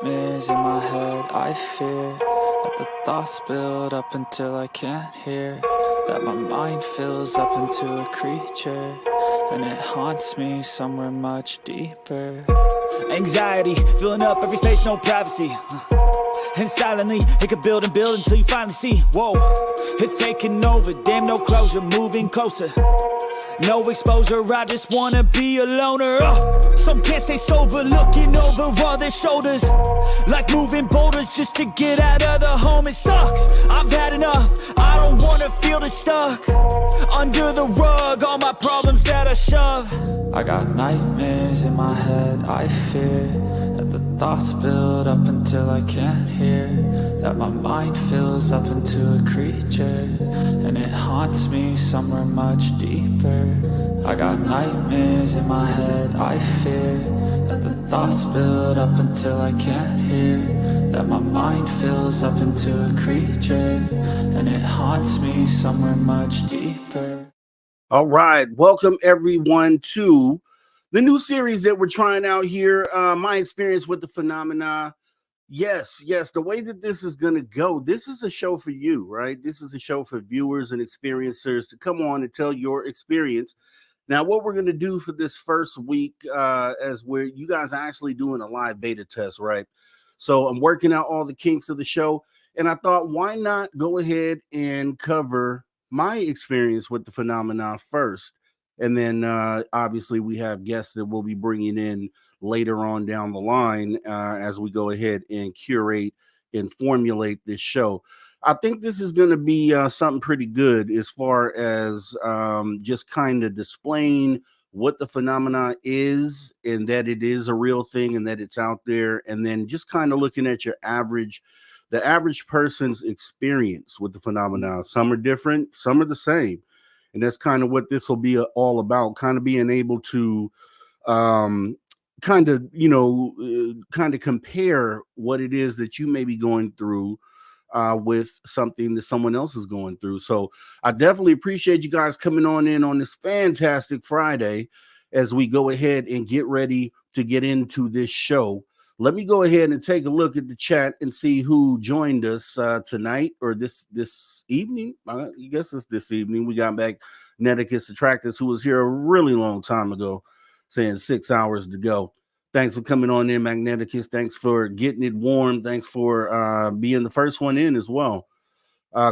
nightmares in my head. I fear that the thoughts build up until I can't hear, that my mind fills up into a creature, and it haunts me somewhere much deeper. Anxiety, filling up every space, no privacy. And silently, it could build and build until you finally see, whoa, it's taking over, damn no closure, moving closer. No exposure, I just wanna be a loner. Some can't stay sober, looking over all their shoulders, like moving boulders just to get out of the home. It sucks, I've had enough, I don't wanna feel the stuck under the rug, all my problems that I shove. I got nightmares in my head. I fear that the thoughts build up until I can't hear, that my mind fills up into a creature, and it haunts me somewhere much deeper. I got nightmares in my head. I fear that the thoughts build up until I can't hear, that my mind fills up into a creature, and it haunts me somewhere much deeper. All right, welcome everyone to the new series that we're trying out here. My experience with the phenomena. Yes, the way that this is going to go, this is a show for you, right? This is a show for viewers and experiencers to come on and tell your experience. Now, what we're going to do for this first week, as you guys are actually doing a live beta test, right? So I'm working out all the kinks of the show, and I thought, why not go ahead and cover my experience with the phenomena first, and then obviously we have guests that we'll be bringing in later on down the line as we go ahead and curate and formulate this show. I think this is going to be something pretty good as far as just kind of displaying what the phenomena is, and that it is a real thing and that it's out there, and then just kind of looking at the average person's experience with the phenomena. Some are different, some are the same. And that's kind of what this will be all about, kind of being able to kind of compare what it is that you may be going through with something that someone else is going through. So I definitely appreciate you guys coming on in on this fantastic Friday as we go ahead and get ready to get into this show. Let me go ahead and take a look at the chat and see who joined us tonight or this evening. I guess it's this evening. We got back Neticus Attractus, who was here a really long time ago, saying 6 hours to go. Thanks for coming on in, Magneticus. Thanks for getting it warm. Thanks for being the first one in as well.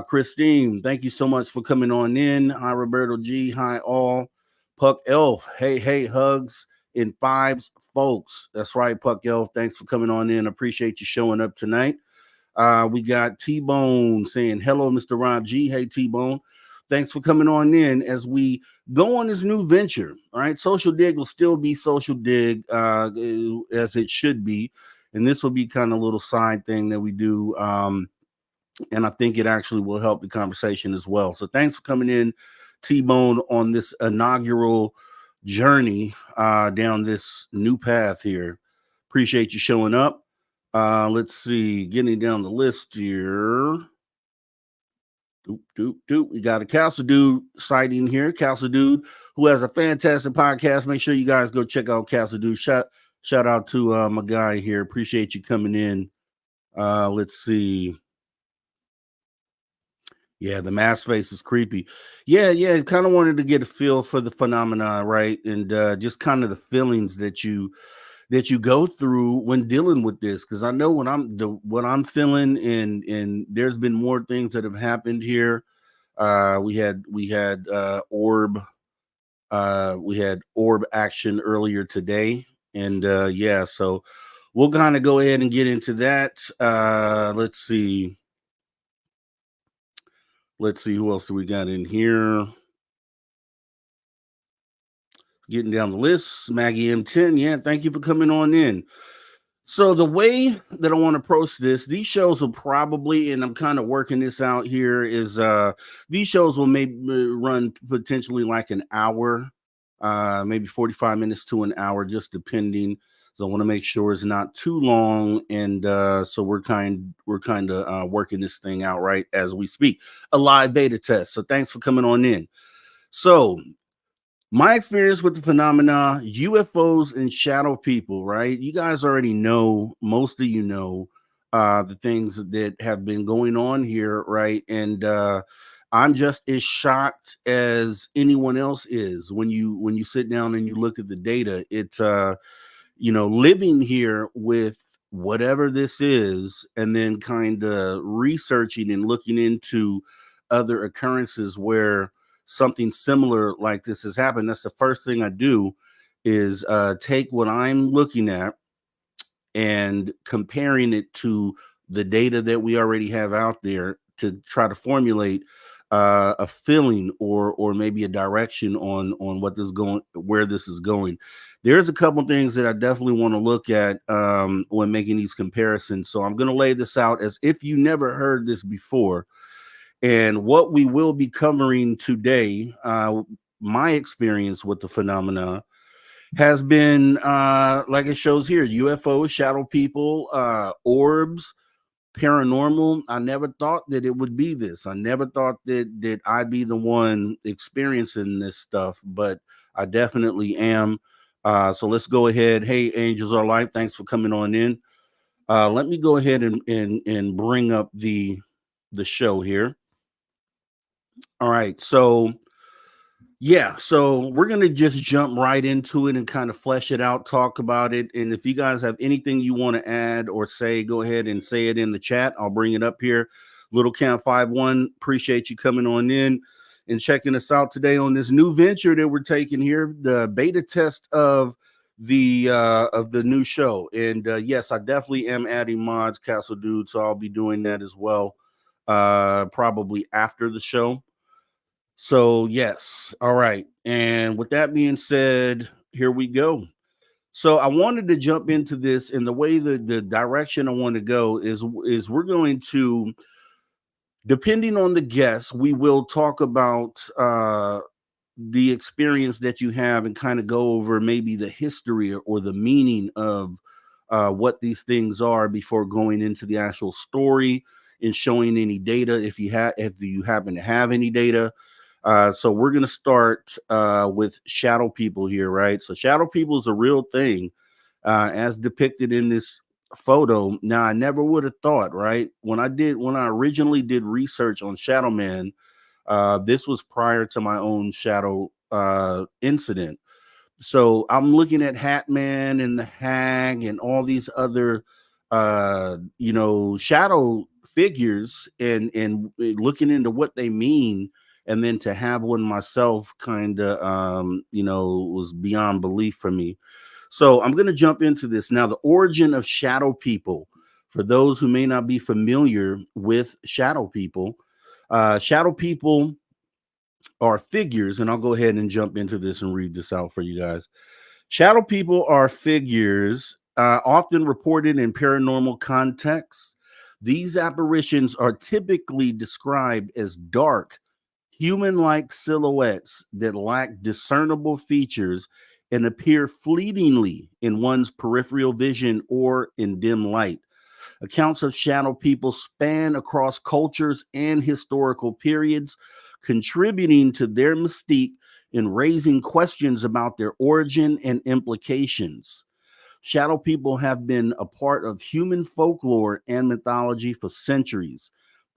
Christine, thank you so much for coming on in. Hi, Roberto G. Hi, all. Puck Elf. Hey, hugs in fives, folks. That's right, Puck Elf. Thanks for coming on in. Appreciate you showing up tonight. We got T-Bone saying, hello, Mr. Rob G. Hey, T-Bone. Thanks for coming on in as we go on this new venture. All right, Social Dig will still be Social Dig as it should be. And this will be kind of a little side thing that we do. And I think it actually will help the conversation as well. So thanks for coming in, T-Bone, on this inaugural journey down this new path here. Appreciate you showing up. Let's see, getting down the list here. We got a Castle Dude sighting here. Castle Dude, who has a fantastic podcast. Make sure you guys go check out Castle Dude. Shout out to my guy here. Appreciate you coming in. Let's see. Yeah, the mask face is creepy. Yeah. Kind of wanted to get a feel for the phenomena, right? And just kind of the feelings that you go through when dealing with this. Because I know what I'm feeling, and there's been more things that have happened here. We had Orb action earlier today, and so we'll kind of go ahead and get into that. Let's see who else do we got in here. Getting down the list, Maggie M10. Yeah, thank you for coming on in. So the way that I want to approach this, these shows will probably, and I'm kind of working this out here, is these shows will maybe run potentially like an hour, maybe 45 minutes to an hour, just depending. So I want to make sure it's not too long, and so we're kind of working this thing out right as we speak. A live beta test. So thanks for coming on in. So My experience with the phenomena, UFOs and shadow people, right? You guys already know, most of you know, the things that have been going on here, right? And I'm just as shocked as anyone else is when you sit down and you look at the data. It's living here with whatever this is, and then kind of researching and looking into other occurrences where something similar like this has happened. That's the first thing I do is take what I'm looking at and comparing it to the data that we already have out there to try to formulate a feeling or maybe a direction on what this going where this is going. There's a couple things that I definitely want to look at when making these comparisons. So I'm going to lay this out as if you never heard this before. And what we will be covering today, my experience with the phenomena has been like it shows here: UFOs, shadow people, orbs, paranormal. I never thought that it would be this. I never thought that I'd be the one experiencing this stuff, but I definitely am. So let's go ahead. Hey, Angels Are Life, thanks for coming on in. Let me go ahead and bring up the show here. All right, so yeah, so we're gonna just jump right into it and kind of flesh it out, talk about it. And if you guys have anything you want to add or say, go ahead and say it in the chat. I'll bring it up here. Little Camp 51, appreciate you coming on in and checking us out today on this new venture that we're taking here, the beta test of the new show. And yes, I definitely am adding mods, Castle Dude, so I'll be doing that as well, probably after the show. So, yes. All right. And with that being said, here we go. So I wanted to jump into this, and the way the direction I want to go is we're going to, depending on the guest, we will talk about the experience that you have and kind of go over maybe the history or the meaning of what these things are before going into the actual story and showing any data if you happen to have any data. So we're going to start with shadow people here, right? So shadow people is a real thing, as depicted in this photo. Now, I never would have thought, right? When I originally did research on Shadow Man, this was prior to my own shadow incident. So I'm looking at Hat Man and the Hag and all these other shadow figures and looking into what they mean, and then to have one myself kind of was beyond belief for me. So I'm going to jump into this now. The origin of shadow people, for those who may not be familiar with shadow people, shadow people are figures, and I'll go ahead and jump into this and read this out for you guys. Shadow people are figures often reported in paranormal contexts. These apparitions are typically described as dark, human-like silhouettes that lack discernible features and appear fleetingly in one's peripheral vision or in dim light. Accounts of shadow people span across cultures and historical periods, contributing to their mystique and raising questions about their origin and implications. Shadow people have been a part of human folklore and mythology for centuries.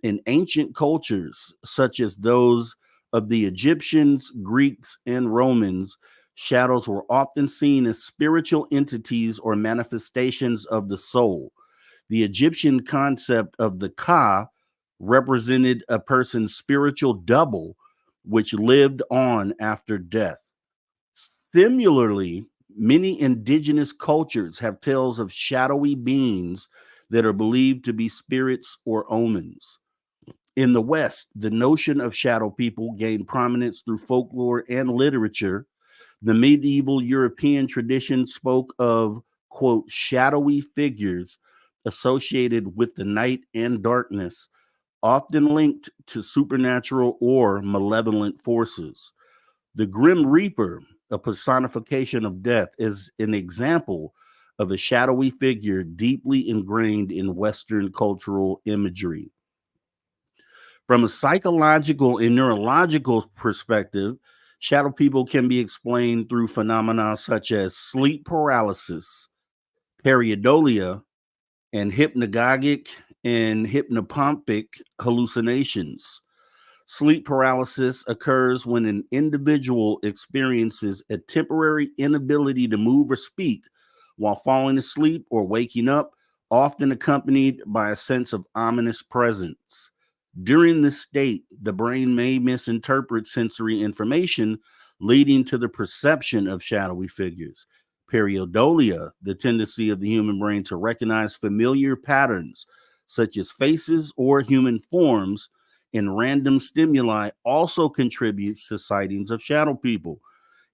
In ancient cultures, such as those of the Egyptians, Greeks, and Romans, shadows were often seen as spiritual entities or manifestations of the soul. The Egyptian concept of the Ka represented a person's spiritual double, which lived on after death. Similarly, many indigenous cultures have tales of shadowy beings that are believed to be spirits or omens. In the West, the notion of shadow people gained prominence through folklore and literature. The medieval European tradition spoke of, quote, shadowy figures associated with the night and darkness, often linked to supernatural or malevolent forces. The Grim Reaper, a personification of death, is an example of a shadowy figure deeply ingrained in Western cultural imagery. From a psychological and neurological perspective, Shadow people can be explained through phenomena such as sleep paralysis, pareidolia, and hypnagogic and hypnopompic hallucinations. Sleep paralysis occurs when an individual experiences a temporary inability to move or speak while falling asleep or waking up, often accompanied by a sense of ominous presence. During this state, the brain may misinterpret sensory information, leading to the perception of shadowy figures. Periodolia, the tendency of the human brain to recognize familiar patterns, such as faces or human forms, in random stimuli, also contributes to sightings of shadow people.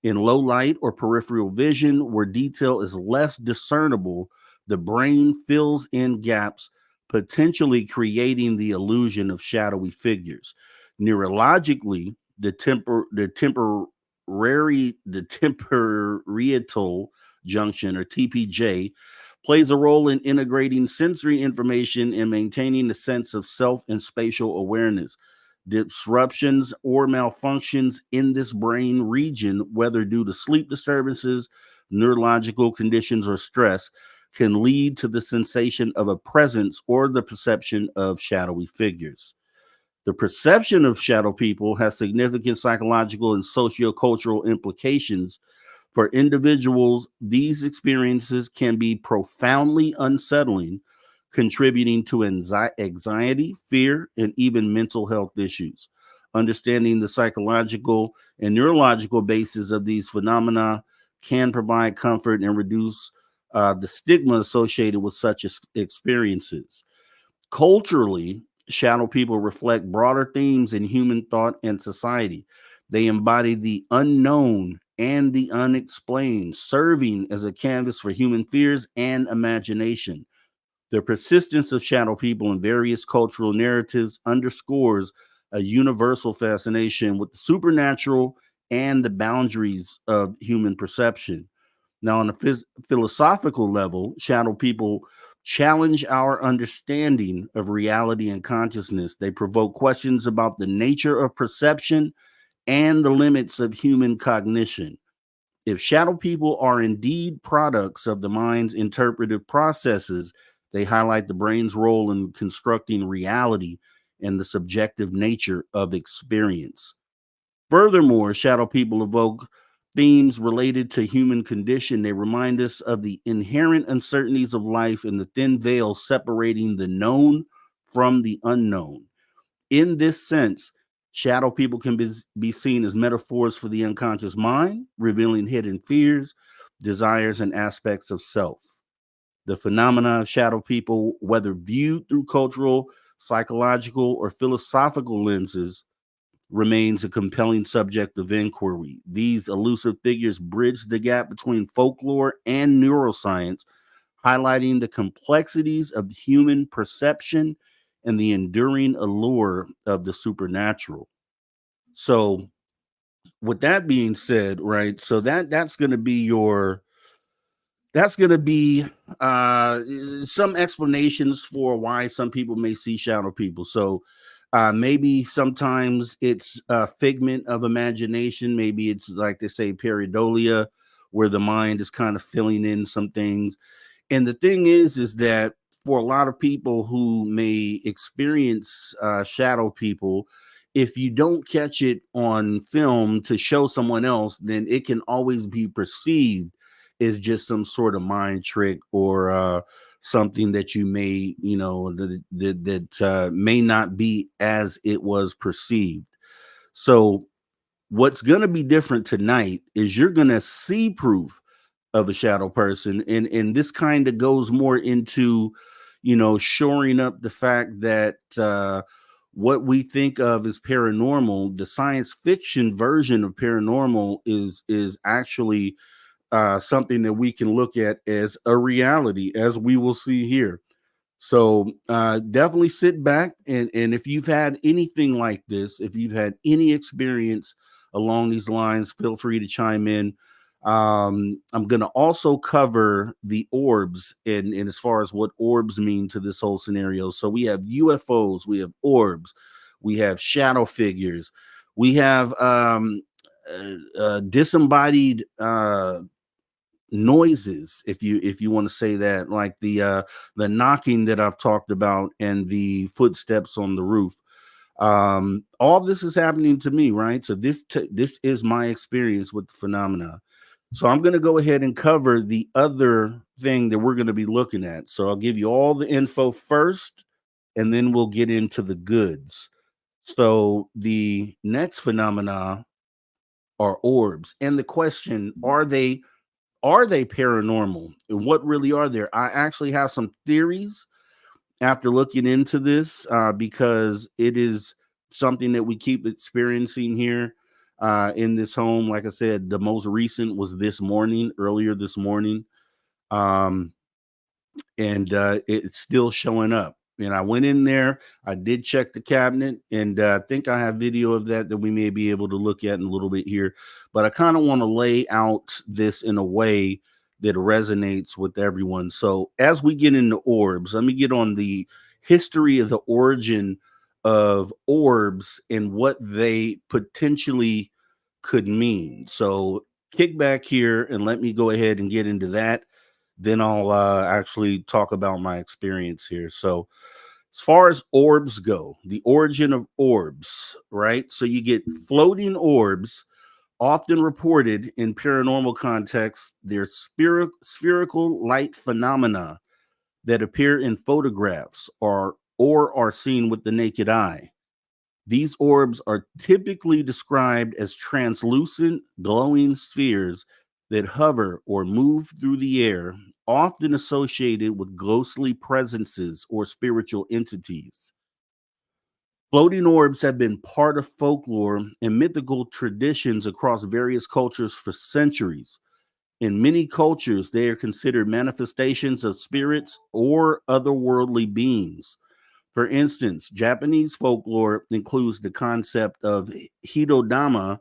In low light or peripheral vision, where detail is less discernible, the brain fills in gaps, potentially creating the illusion of shadowy figures. Neurologically, the temporariatal junction, or TPJ, plays a role in integrating sensory information and maintaining a sense of self and spatial awareness. Disruptions or malfunctions in this brain region, whether due to sleep disturbances, neurological conditions, or stress, can lead to the sensation of a presence or the perception of shadowy figures. The perception of shadow people has significant psychological and sociocultural implications. For individuals, these experiences can be profoundly unsettling, contributing to anxiety, fear, and even mental health issues. Understanding the psychological and neurological basis of these phenomena can provide comfort and reduce the stigma associated with such experiences. Culturally, shadow people reflect broader themes in human thought and society. They embody the unknown and the unexplained, serving as a canvas for human fears and imagination. The persistence of shadow people in various cultural narratives underscores a universal fascination with the supernatural and the boundaries of human perception. Now, on a philosophical level, shadow people challenge our understanding of reality and consciousness. They provoke questions about the nature of perception and the limits of human cognition. If shadow people are indeed products of the mind's interpretive processes, they highlight the brain's role in constructing reality and the subjective nature of experience. Furthermore, shadow people evoke themes related to human condition. They remind us of the inherent uncertainties of life and the thin veil separating the known from the unknown. In this sense, shadow people can be seen as metaphors for the unconscious mind, revealing hidden fears, desires, and aspects of self. The phenomena of shadow people, whether viewed through cultural, psychological, or philosophical lenses, remains a compelling subject of inquiry. These elusive figures bridge the gap between folklore and neuroscience, highlighting the complexities of human perception and the enduring allure of the supernatural. So, with that being said, right? So that's going to be your that's going to be some explanations for why some people may see shadow people. So maybe sometimes it's a figment of imagination. Maybe it's like they say pareidolia, where the mind is kind of filling in some things. And the thing is that for a lot of people who may experience shadow people, if you don't catch it on film to show someone else, then it can always be perceived as just some sort of mind trick or something that you may, that may not be as it was perceived. So, what's going to be different tonight is you're going to see proof of a shadow person, and this kind of goes more into shoring up the fact that what we think of as paranormal, the science fiction version of paranormal, is actually something that we can look at as a reality, as we will see here. So definitely sit back, and if you've had anything like this, if you've had any experience along these lines, feel free to chime in. I'm going to also cover the orbs and as far as what orbs mean to this whole scenario. So we have UFOs, we have orbs, we have shadow figures, we have disembodied noises, if you want to say that, like the knocking that I've talked about and the footsteps on the roof. All this is happening to me, right? So this is my experience with the phenomena. So I'm going to go ahead and cover the other thing that we're going to be looking at. So I'll give you all the info first, and then we'll get into the goods. So the next phenomena are orbs, and the question, are they paranormal, and what really are there? I actually have some theories after looking into this, because it is something that we keep experiencing here in this home. Like I said, the most recent was earlier this morning. Um, and it's still showing up. And I went in there, I did check the cabinet, and I think I have video of that we may be able to look at in a little bit here. But I kind of want to lay out this in a way that resonates with everyone. So as we get into orbs, let me get on the history of the origin of orbs and what they potentially could mean. So kick back here and let me go ahead and get into that. Then I'll actually talk about my experience here. So, as far as orbs go, the origin of orbs, right? So, you get floating orbs, often reported in paranormal contexts. They're spherical light phenomena that appear in photographs or are seen with the naked eye. These orbs are typically described as translucent, glowing spheres that hover or move through the air, often associated with ghostly presences or spiritual entities. Floating orbs have been part of folklore and mythical traditions across various cultures for centuries. In many cultures, they are considered manifestations of spirits or otherworldly beings. For instance, Japanese folklore includes the concept of hitodama,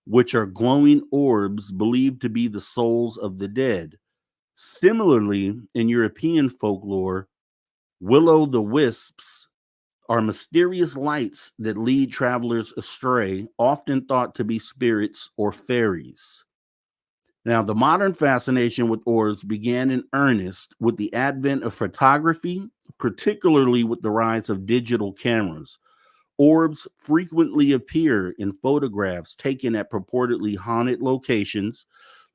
which are glowing orbs believed to be the souls of the dead. Similarly, in European folklore, will-o'-the-wisps are mysterious lights that lead travelers astray, often thought to be spirits or fairies. Now, the modern fascination with orbs began in earnest with the advent of photography, particularly with the rise of digital cameras. Orbs frequently appear in photographs taken at purportedly haunted locations,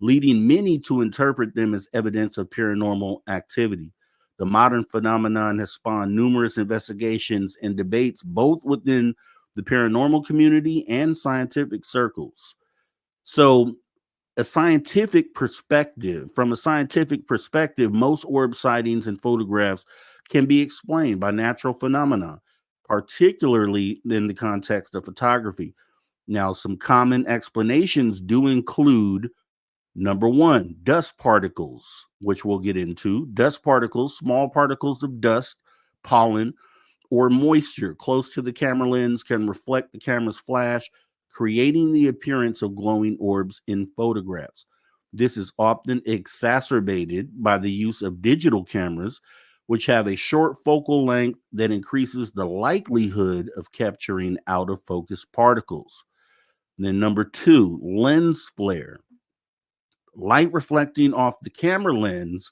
leading many to interpret them as evidence of paranormal activity. The modern phenomenon has spawned numerous investigations and debates both within the paranormal community and scientific circles. So, from a scientific perspective, most orb sightings and photographs can be explained by natural phenomena, particularly in the context of photography. Now, some common explanations do include number one, dust particles, which we'll get into. Dust particles, small particles of dust, pollen, or moisture close to the camera lens can reflect the camera's flash, creating the appearance of glowing orbs in photographs. This is often exacerbated by the use of digital cameras, which have a short focal length that increases the likelihood of capturing out of focus particles. Then, number two, lens flare. Light reflecting off the camera lens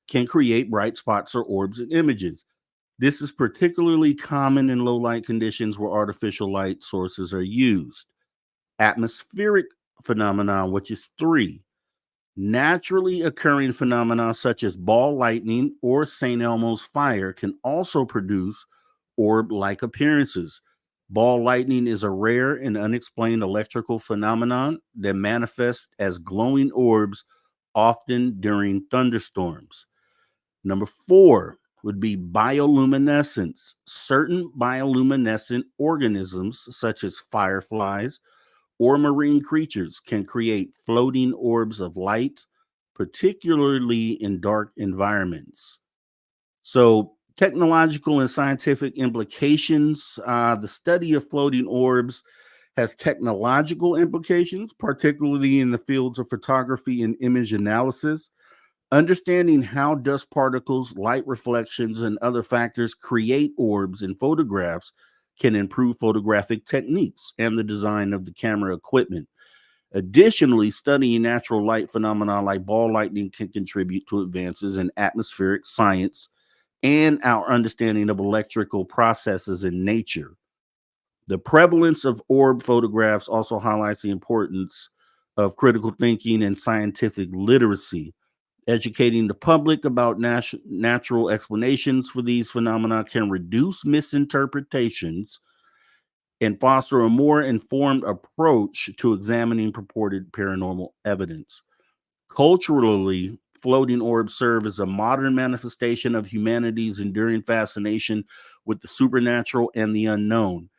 can create bright spots or orbs in images. This is particularly common in low light conditions where artificial light sources are used. Atmospheric phenomena, which is three. Naturally occurring phenomena such as ball lightning or St. Elmo's fire can also produce orb like appearances. Ball lightning is a rare and unexplained electrical phenomenon that manifests as glowing orbs, often during thunderstorms. Number four would be bioluminescence. Certain bioluminescent organisms, such as fireflies or marine creatures, can create floating orbs of light, particularly in dark environments. So, technological and scientific implications. The study of floating orbs has technological implications, particularly in the fields of photography and image analysis. Understanding how dust particles, light reflections, and other factors create orbs in photographs can improve photographic techniques and the design of the camera equipment. Additionally, studying natural light phenomena like ball lightning can contribute to advances in atmospheric science and our understanding of electrical processes in nature. The prevalence of orb photographs also highlights the importance of critical thinking and scientific literacy. Educating the public about natural explanations for these phenomena can reduce misinterpretations and foster a more informed approach to examining purported paranormal evidence. Culturally, floating orbs serve as a modern manifestation of humanity's enduring fascination with the supernatural and the unknown.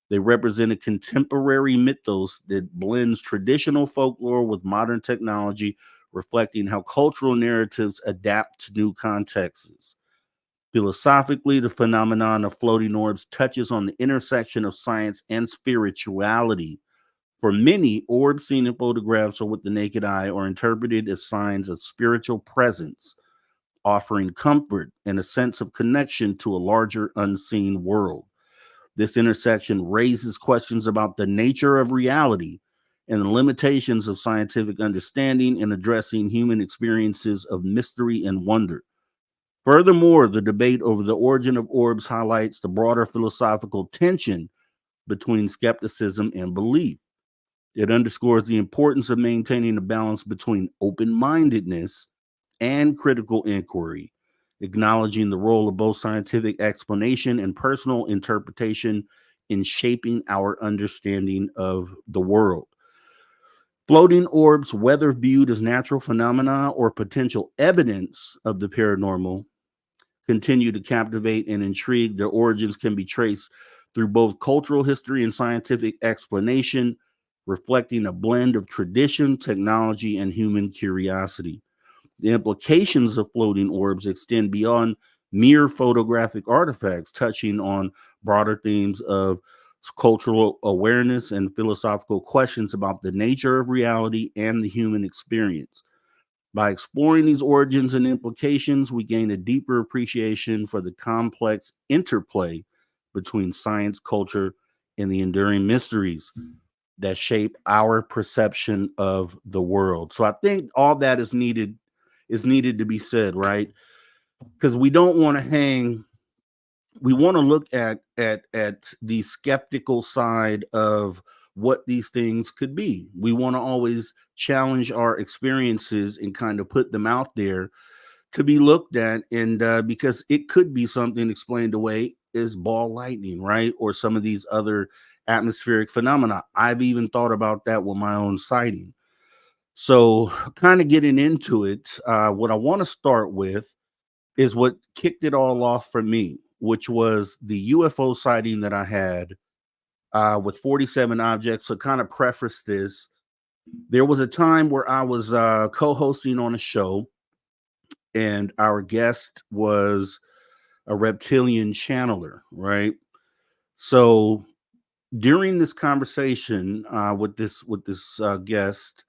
They represent a contemporary mythos that blends traditional folklore with modern technology, reflecting how cultural narratives adapt to new contexts. Philosophically, the phenomenon of floating orbs touches on the intersection of science and spirituality. For many, orbs seen in photographs or with the naked eye are interpreted as signs of spiritual presence, offering comfort and a sense of connection to a larger unseen world. This intersection raises questions about the nature of reality and the limitations of scientific understanding in addressing human experiences of mystery and wonder. Furthermore, the debate over the origin of orbs highlights the broader philosophical tension between skepticism and belief. It underscores the importance of maintaining a balance between open mindedness and critical inquiry, acknowledging the role of both scientific explanation and personal interpretation in shaping our understanding of the world. Floating orbs, whether viewed as natural phenomena or potential evidence of the paranormal, continue to captivate and intrigue. Their origins can be traced through both cultural history and scientific explanation, reflecting a blend of tradition, technology, and human curiosity. The implications of floating orbs extend beyond mere photographic artifacts, touching on broader themes of cultural awareness and philosophical questions about the nature of reality and the human experience. By exploring these origins and implications, we gain a deeper appreciation for the complex interplay between science, culture, and the enduring mysteries that shape our perception of the world. So I think all that is needed to be said, right? Because we don't want to hang. We want to look at the skeptical side of what these things could be. We want to always challenge our experiences and kind of put them out there to be looked at, and because it could be something explained away as ball lightning, right, or some of these other atmospheric phenomena. I've even thought about that with my own sighting. So, kind of getting into it, what I want to start with is what kicked it all off for me, which was the UFO sighting that I had with 47 objects. So, kind of preface this. There was a time where I was co hosting on a show, and our guest was a reptilian channeler, right? So, during this conversation with this guest,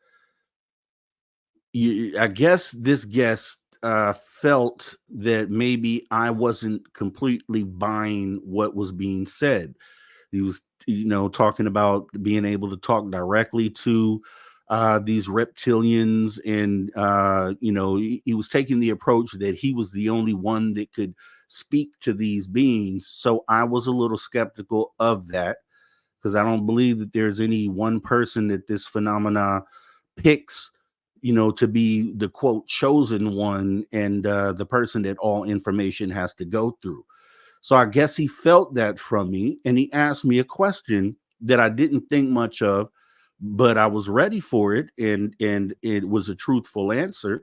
I guess this guest felt that maybe I wasn't completely buying what was being said. He was, talking about being able to talk directly to these reptilians, and he was taking the approach that he was the only one that could speak to these beings. So I was a little skeptical of that, because I don't believe that there's any one person that this phenomena picks, to be the quote chosen one, and the person that all information has to go through. So I guess he felt that from me, and he asked me a question that I didn't think much of, but I was ready for it, and it was a truthful answer.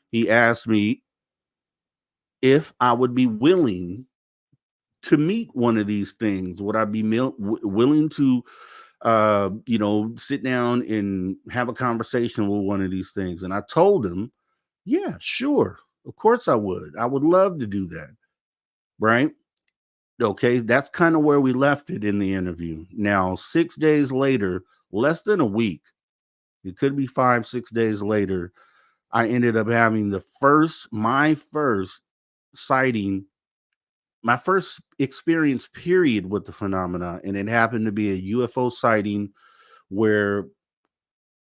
He asked me if I would be willing to meet one of these things. Would I be willing to sit down and have a conversation with one of these things? And I told him, yeah, sure. Of course I would. I would love to do that. Right. Okay. That's kind of where we left it in the interview. Now, 6 days later, less than a week, it could be 5, 6 days later, I ended up having my first sighting, my first experience period with the phenomena. And it happened to be a UFO sighting where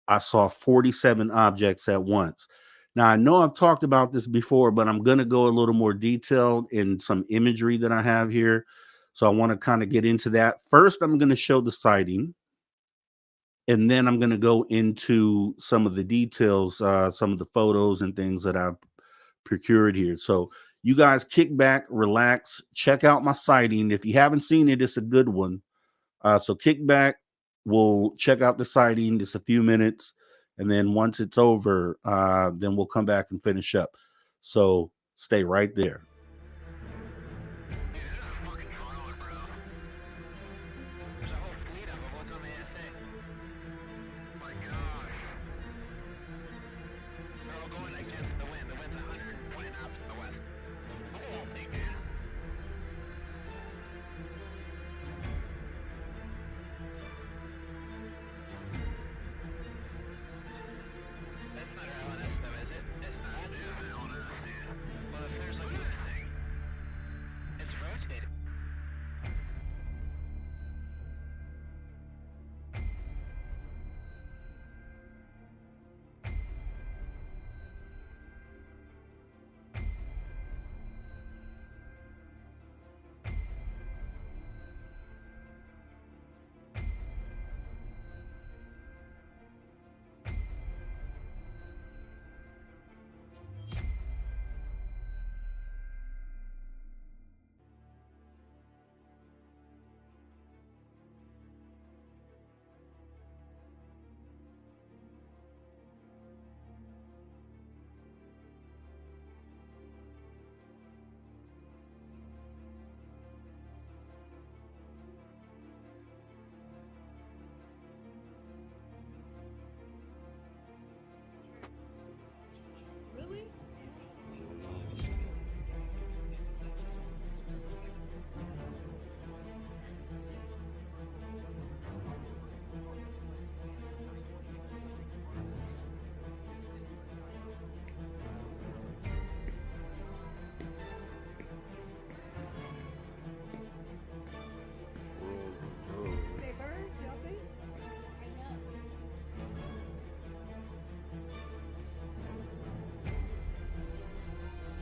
I saw 47 objects at once. Now, I know I've talked about this before, but I'm going to go a little more detailed in some imagery that I have here. So I want to kind of get into that. First, I'm going to show the sighting, and then I'm going to go into some of the details, some of the photos and things that I've procured here. So you guys kick back, relax, check out my sighting. If you haven't seen it, it's a good one. So kick back, we'll check out the sighting. Just a few minutes. And then once it's over, then we'll come back and finish up. So stay right there.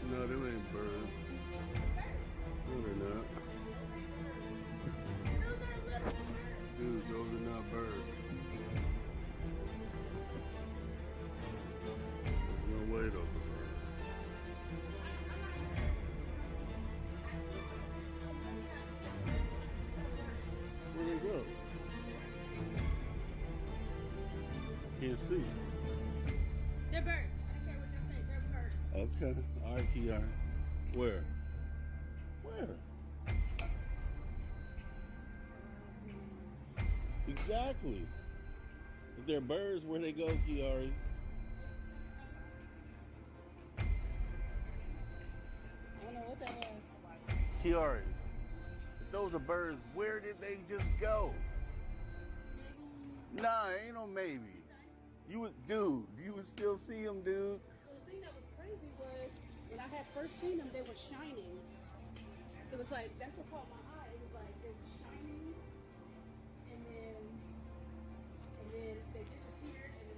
No, them ain't birds. No, they're not. Dude, those are not birds. There's no way those are birds. Where'd they go? Can't see. They're birds. I don't care what you say. They're birds. Okay. All right, Kiara. Where? Where? Exactly. If they're birds, where they go, Kiari? I don't know what that was. Kiari, if those are birds, where did they just go? Nah, ain't no maybe. You would still see them, dude. The thing that was crazy was when I had first seen them, they were shining. It was like, that's what caught my eye. It was like, they were shining, and then they disappeared, and then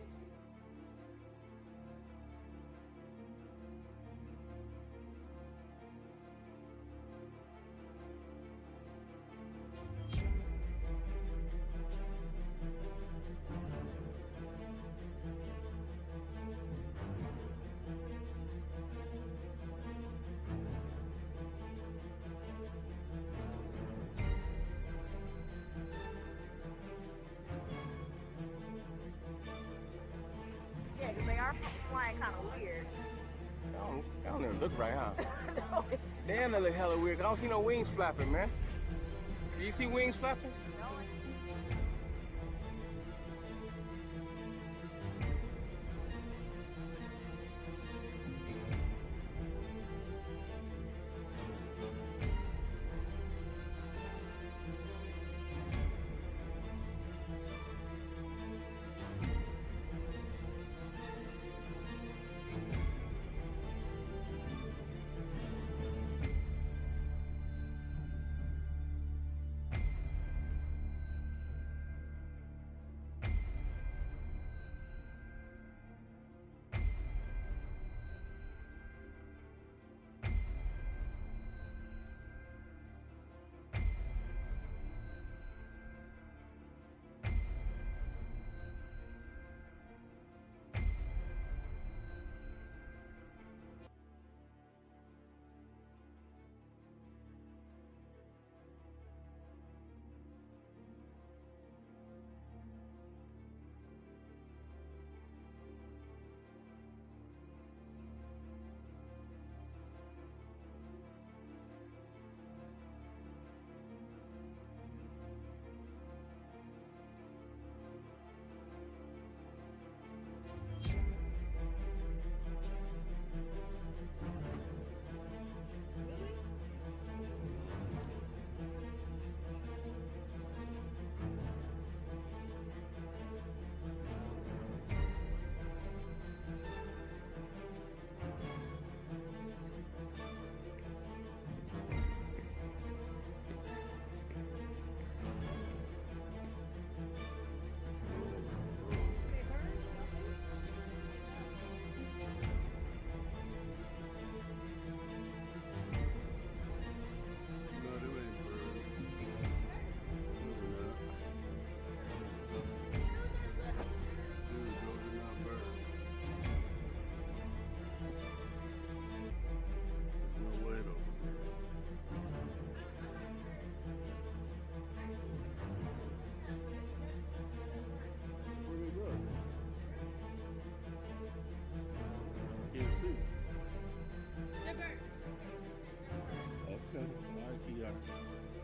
Yeah, because they are flying kind of weird. They don't even look right, huh? Damn, they look hella weird. I don't see no wings flapping, man. Do you see wings flapping?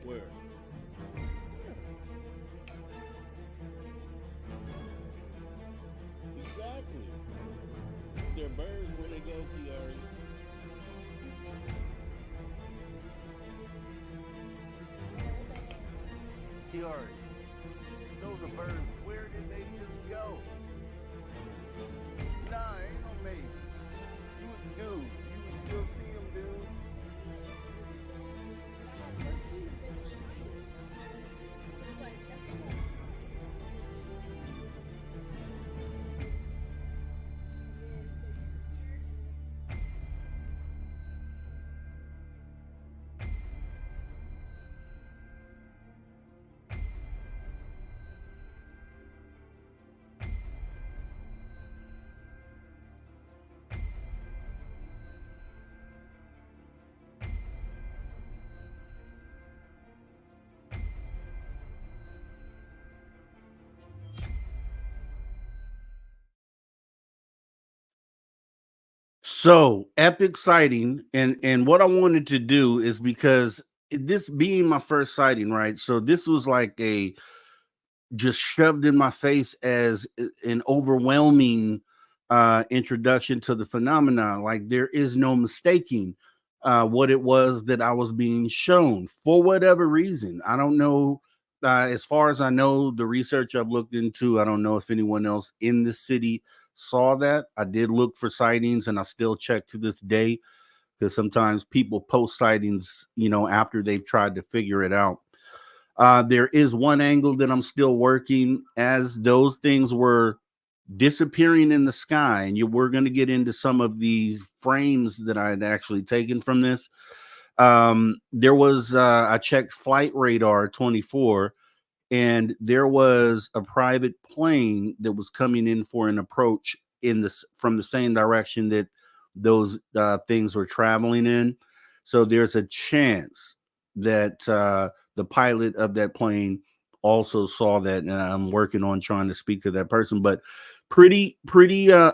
Where? Exactly. They're birds where they go, Kiari. Kiari, those are birds. Where did they just go? Nah, ain't no maybe. You would do. You would still see them, dude. I had first seen them, they were shining. It was like, that's the whole. So epic sighting, and what I wanted to do is because this being my first sighting, right? So this was like a just shoved in my face as an overwhelming introduction to the phenomenon. Like there is no mistaking what it was that I was being shown for whatever reason. I don't know. As far as I know, the research I've looked into, I don't know if anyone else in the city saw that. I did look for sightings, and I still check to this day because sometimes people post sightings, after they've tried to figure it out. There is one angle that I'm still working as those things were disappearing in the sky, and we're going to get into some of these frames that I had actually taken from this. There was I checked flight radar 24, and there was a private plane that was coming in for an approach in this from the same direction that those things were traveling in. So there's a chance that the pilot of that plane also saw that, and I'm working on trying to speak to that person. But pretty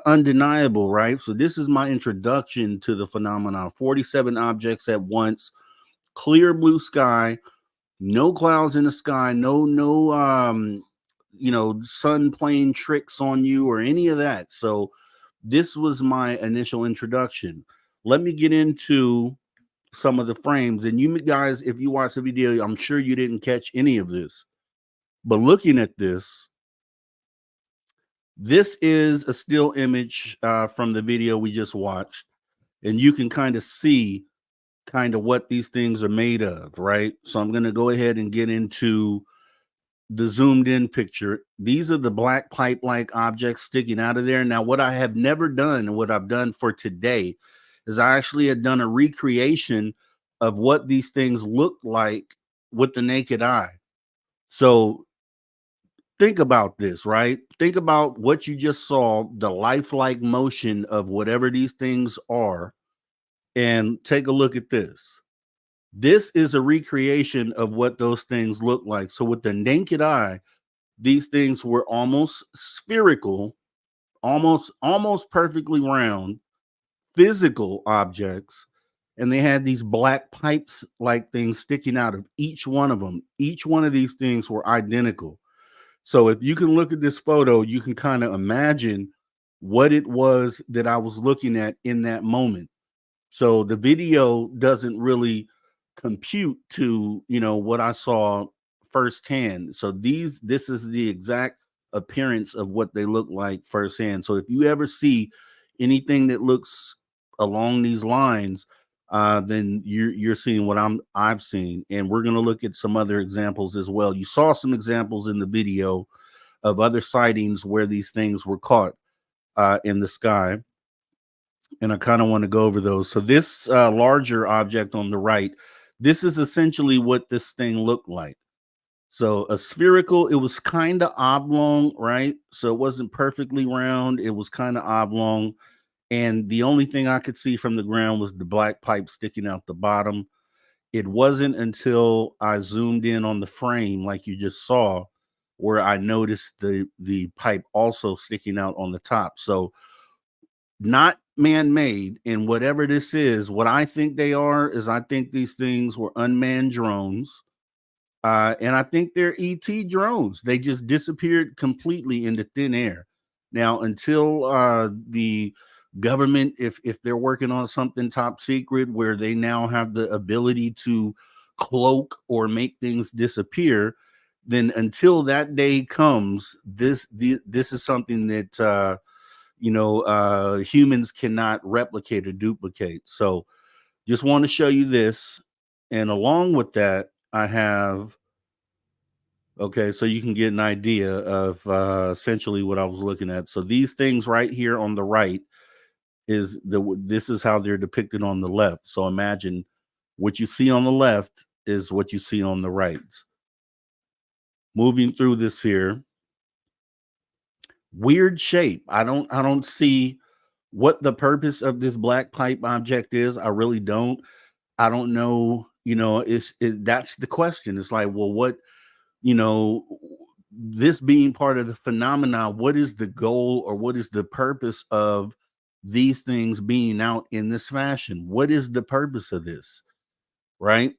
undeniable, right? So this is my introduction to the phenomenon. 47 objects at once, clear blue sky, no clouds in the sky, no sun playing tricks on you or any of that. So this was my initial introduction. Let me get into some of the frames, and you guys, if you watch the video, I'm sure you didn't catch any of this, but looking at this is a still image from the video we just watched, and you can kind of see kind of what these things are made of, right? So I'm going to go ahead and get into the zoomed in picture. These are the black pipe like objects sticking out of there. Now, what I have never done and what I've done for today is I actually had done a recreation of what these things look like with the naked eye. So think about this, right? Think about what you just saw, the lifelike motion of whatever these things are, and take a look at this. This is a recreation of what those things look like. So with the naked eye, these things were almost spherical, almost perfectly round, physical objects, and they had these black pipes like things sticking out of each one of them. Each one of these things were identical. So if you can look at this photo, you can kind of imagine what it was that I was looking at in that moment. So the video doesn't really compute to, what I saw firsthand. So this is the exact appearance of what they look like firsthand. So if you ever see anything that looks along these lines, then you're seeing what I've seen, and we're going to look at some other examples as well. You saw some examples in the video of other sightings where these things were caught in the sky, and I kind of want to go over those. So this larger object on the right, this is essentially what this thing looked like. So a spherical, it was kind of oblong, right? So it wasn't perfectly round. It was kind of oblong. And the only thing I could see from the ground was the black pipe sticking out the bottom. It wasn't until I zoomed in on the frame, like you just saw, where I noticed the pipe also sticking out on the top. So not man-made. And whatever this is, what I think they are is I think these things were unmanned drones. And I think they're ET drones. They just disappeared completely into thin air. Now, until the government, if they're working on something top secret where they now have the ability to cloak or make things disappear, then until that day comes, this is something that humans cannot replicate or duplicate. So, just want to show you this, and along with that, I have. Okay, so you can get an idea of essentially what I was looking at. So these things right here on the right this is how they're depicted on the left. So imagine what you see on the left is what you see on the right. Moving through this here, weird shape. I don't see what the purpose of this black pipe object is. I really don't. I don't know. That's the question. It's like, well, what you know, this being part of the phenomena, what is the goal or what is the purpose of these things being out in this fashion? What is the purpose of this? Right?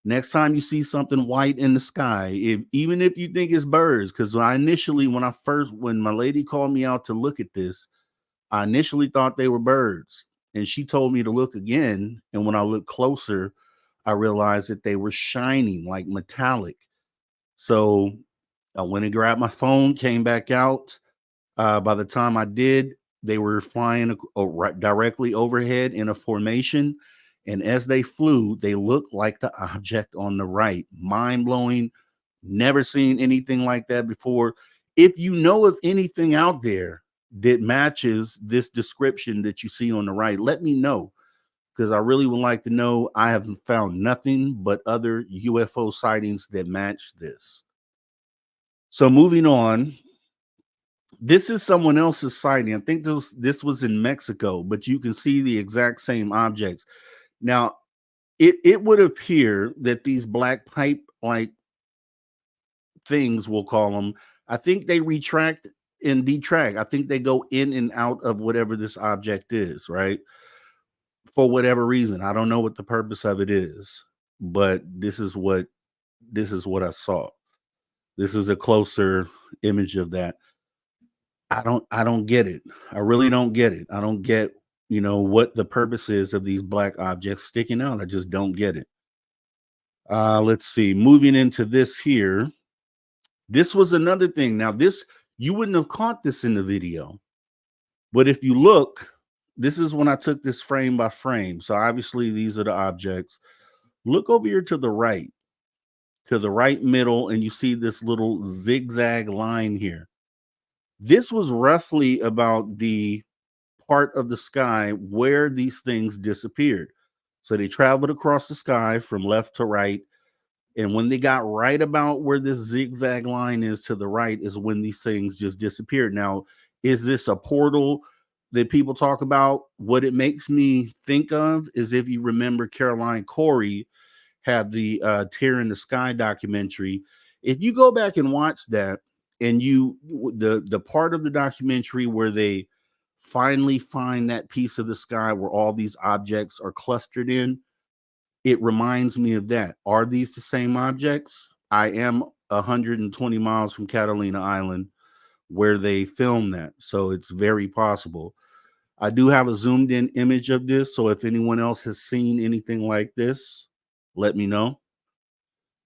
Next time you see something white in the sky, even if you think it's birds, because when my lady called me out to look at this, I initially thought they were birds. And she told me to look again. And when I looked closer, I realized that they were shining like metallic. So I went and grabbed my phone, came back out. By the time I did, they were flying directly overhead in a formation. And as they flew, they looked like the object on the right. Mind blowing. Never seen anything like that before. If you know of anything out there that matches this description that you see on the right, let me know, because I really would like to know. I have found nothing but other UFO sightings that match this. So moving on, this is someone else's sighting. I think this was in Mexico, but you can see the exact same objects. Now, it would appear that these black pipe-like things, we'll call them, I think they retract and detract. I think they go in and out of whatever this object is, right? For whatever reason. I don't know what the purpose of it is, but this is what I saw. This is a closer image of that. I don't get it. I really don't get it. I don't get, what the purpose is of these black objects sticking out. I just don't get it. Let's see. Moving into this here. This was another thing. Now, this, you wouldn't have caught this in the video, but if you look, this is when I took this frame by frame. So obviously these are the objects. Look over here to the right middle, and you see this little zigzag line here. This was roughly about the part of the sky where these things disappeared. So they traveled across the sky from left to right. And when they got right about where this zigzag line is to the right is when these things just disappeared. Now, is this a portal that people talk about? What it makes me think of is, if you remember, Caroline Corey had the Tear in the Sky documentary. If you go back and watch that, and the part of the documentary where they finally find that piece of the sky where all these objects are clustered in, it reminds me of that. Are these the same objects? I am 120 miles from Catalina Island where they filmed that, so it's very possible. I do have a zoomed in image of this, so if anyone else has seen anything like this, let me know.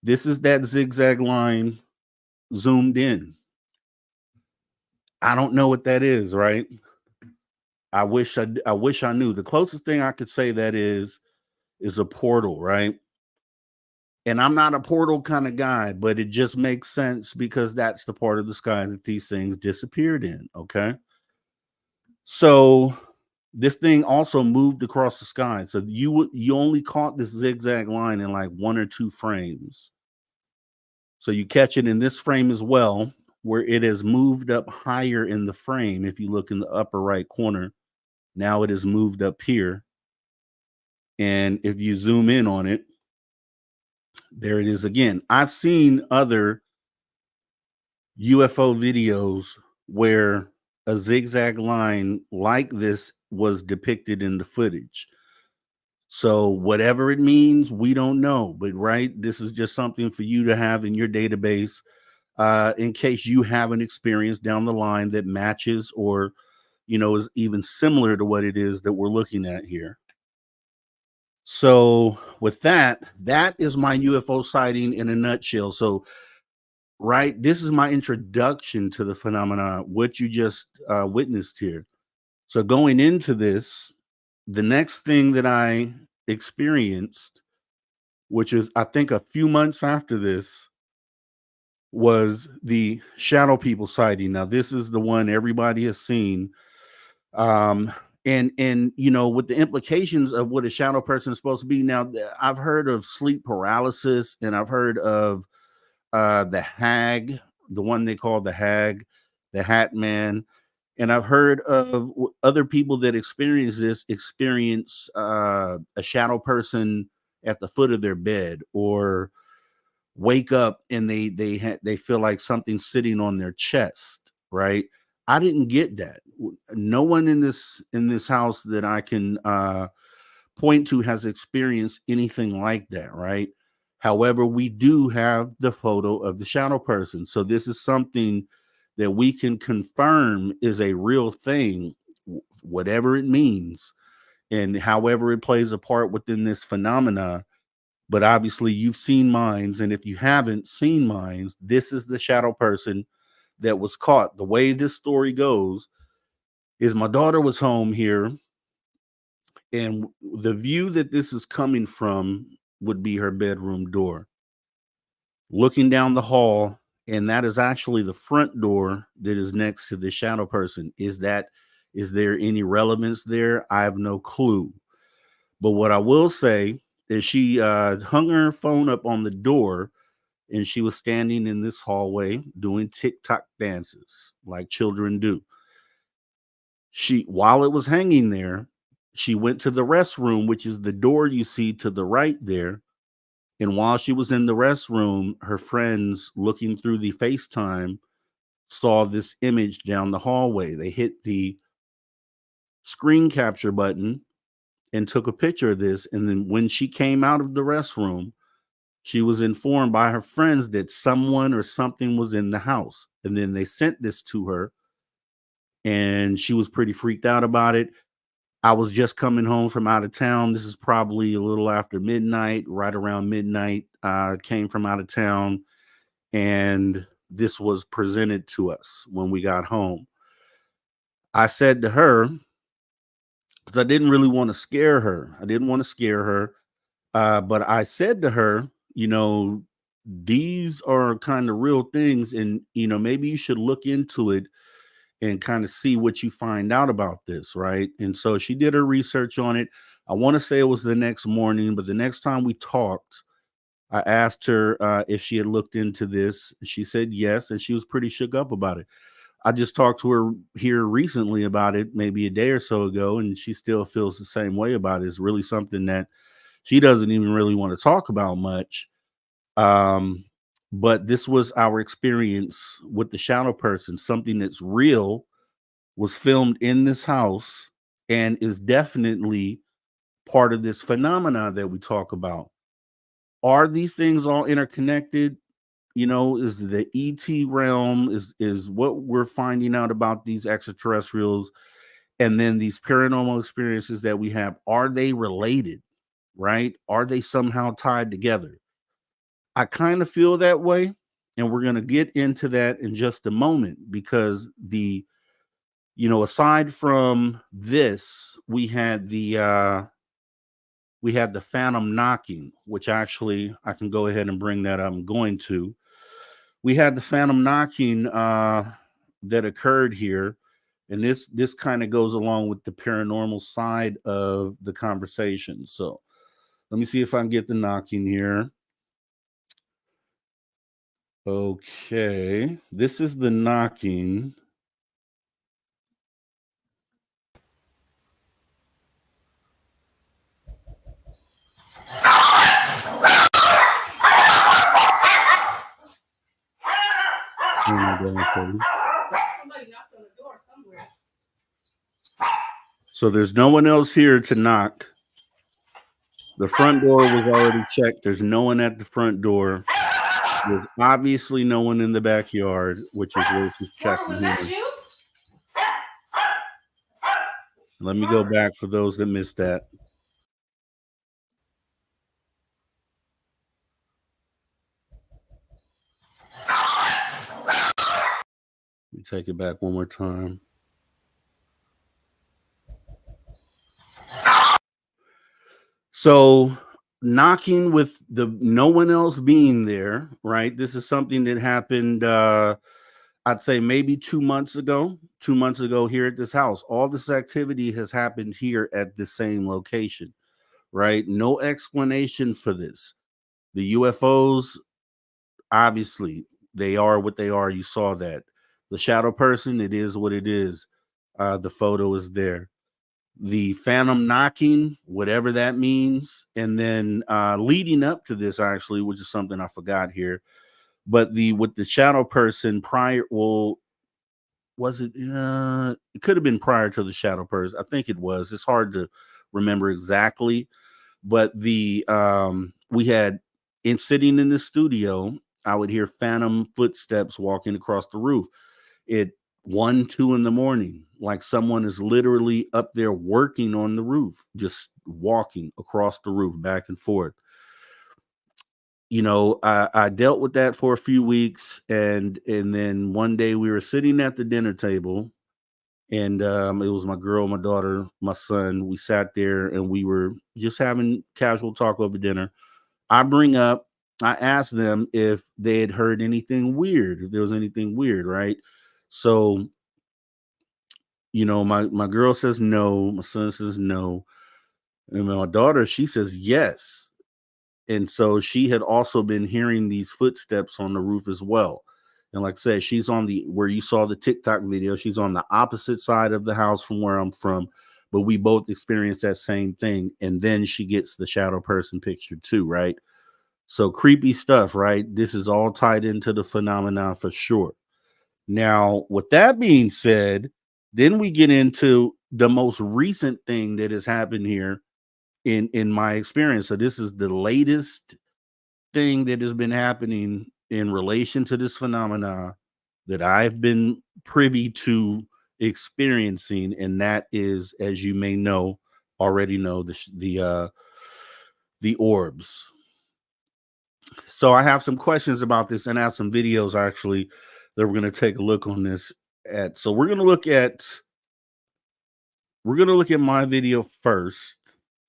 This is that zigzag line zoomed in. I don't know what that is, right? I wish I knew. The closest thing I could say that is a portal, right? And I'm not a portal kind of guy, but it just makes sense because that's the part of the sky that these things disappeared in, okay? So this thing also moved across the sky. So you only caught this zigzag line in like 1 or 2 frames. So you catch it in this frame as well, where it has moved up higher in the frame. If you look in the upper right corner, now it has moved up here. And if you zoom in on it, there it is again. I've seen other UFO videos where a zigzag line like this was depicted in the footage. So whatever it means, we don't know. But right, this is just something for you to have in your database in case you have an experience down the line that matches or is even similar to what it is that we're looking at here. So with that is my UFO sighting in a nutshell. So right, this is my introduction to the phenomena, what you just witnessed here. So going into this, the next thing that I experienced, which is I think a few months after this, was the shadow people sighting. Now this is the one everybody has seen. And with the implications of what a shadow person is supposed to be. Now I've heard of sleep paralysis, and I've heard of the hag, the one they call the hag, the hat man. And I've heard of other people that experience a shadow person at the foot of their bed, or wake up and they feel like something's sitting on their chest, right? I didn't get that. No one in this house that I can point to has experienced anything like that, right? However, we do have the photo of the shadow person. So this is something that we can confirm is a real thing, whatever it means, and however it plays a part within this phenomena. But obviously you've seen mines, and if you haven't seen mines, this is the shadow person that was caught. The way this story goes is my daughter was home here, and the view that this is coming from would be her bedroom door. Looking down the hall, and that is actually the front door that is next to the shadow person. Is there any relevance there? I have no clue. But what I will say is she hung her phone up on the door, and she was standing in this hallway doing TikTok dances like children do. While it was hanging there, she went to the restroom, which is the door you see to the right there. And while she was in the restroom, her friends looking through the FaceTime saw this image down the hallway. They hit the screen capture button and took a picture of this. And then when she came out of the restroom, she was informed by her friends that someone or something was in the house. And then they sent this to her, and she was pretty freaked out about it. I was just coming home from out of town. This is probably a little after midnight, right around midnight. Came from out of town, and this was presented to us when we got home. I said to her, because I didn't really want to scare her. But I said to her, these are kind of real things, and maybe you should look into it and kind of see what you find out about this, right? And so she did her research on it. I want to say it was the next morning, but the next time we talked, I asked her if she had looked into this. She said yes, and she was pretty shook up about it. I just talked to her here recently about it, maybe a day or so ago, and she still feels the same way about it. It's really something that she doesn't even really want to talk about much. But this was our experience with the shadow person. Something that's real was filmed in this house and is definitely part of this phenomena that we talk about. Are these things all interconnected? Is the ET realm is what we're finding out about these extraterrestrials, and then these paranormal experiences that we have, are they related, right? Are they somehow tied together? I kind of feel that way, and we're going to get into that in just a moment, because aside from this, we had the phantom knocking, which actually I can go ahead and bring that up. I'm going to. We had the phantom knocking that occurred here, and this kind of goes along with the paranormal side of the conversation. So let me see if I can get the knocking here. Okay, this is the knocking. Somebody knocked on the door somewhere. So there's no one else here to knock. The front door was already checked. There's no one at the front door. There's obviously no one in the backyard, which is where she's checking here. Let me go back for those that missed that. Let me take it back one more time. So knocking with the no one else being there, right? This is something that happened I'd say maybe 2 months ago. 2 months ago here at this house. All this activity has happened here at the same location, right? No explanation for this. The UFOs, obviously, they are what they are. You saw that. The shadow person, it is what it is. The photo is there. The phantom knocking, whatever that means, and then leading up to this, actually, which is something I forgot here, but the with the shadow person prior, well, was it? It could have been prior to the shadow person. I think it was. It's hard to remember exactly, but the we had in sitting in the studio, I would hear phantom footsteps walking across the roof. It 1, 2 in the morning, like someone is literally up there working on the roof, just walking across the roof back and forth. I dealt with that for a few weeks, and then one day we were sitting at the dinner table, and it was my girl, my daughter, my son. We sat there and we were just having casual talk over dinner. I bring up, I asked them if they had heard anything weird, if there was anything weird, right? So, my girl says no, my son says no, and my daughter, she says yes. And so she had also been hearing these footsteps on the roof as well. And like I said, she's on the where you saw the TikTok video, she's on the opposite side of the house from where I'm from, but we both experienced that same thing. And then she gets the shadow person picture too, right? So creepy stuff, right? This is all tied into the phenomenon for sure. Now, with that being said, then we get into the most recent thing that has happened here in my experience. So this is the latest thing that has been happening in relation to this phenomena that I've been privy to experiencing, and that is, as you may know, already know, the orbs. So I have some questions about this, and I have some videos actually that we're going to take a look on this at. So we're going to look at my video first.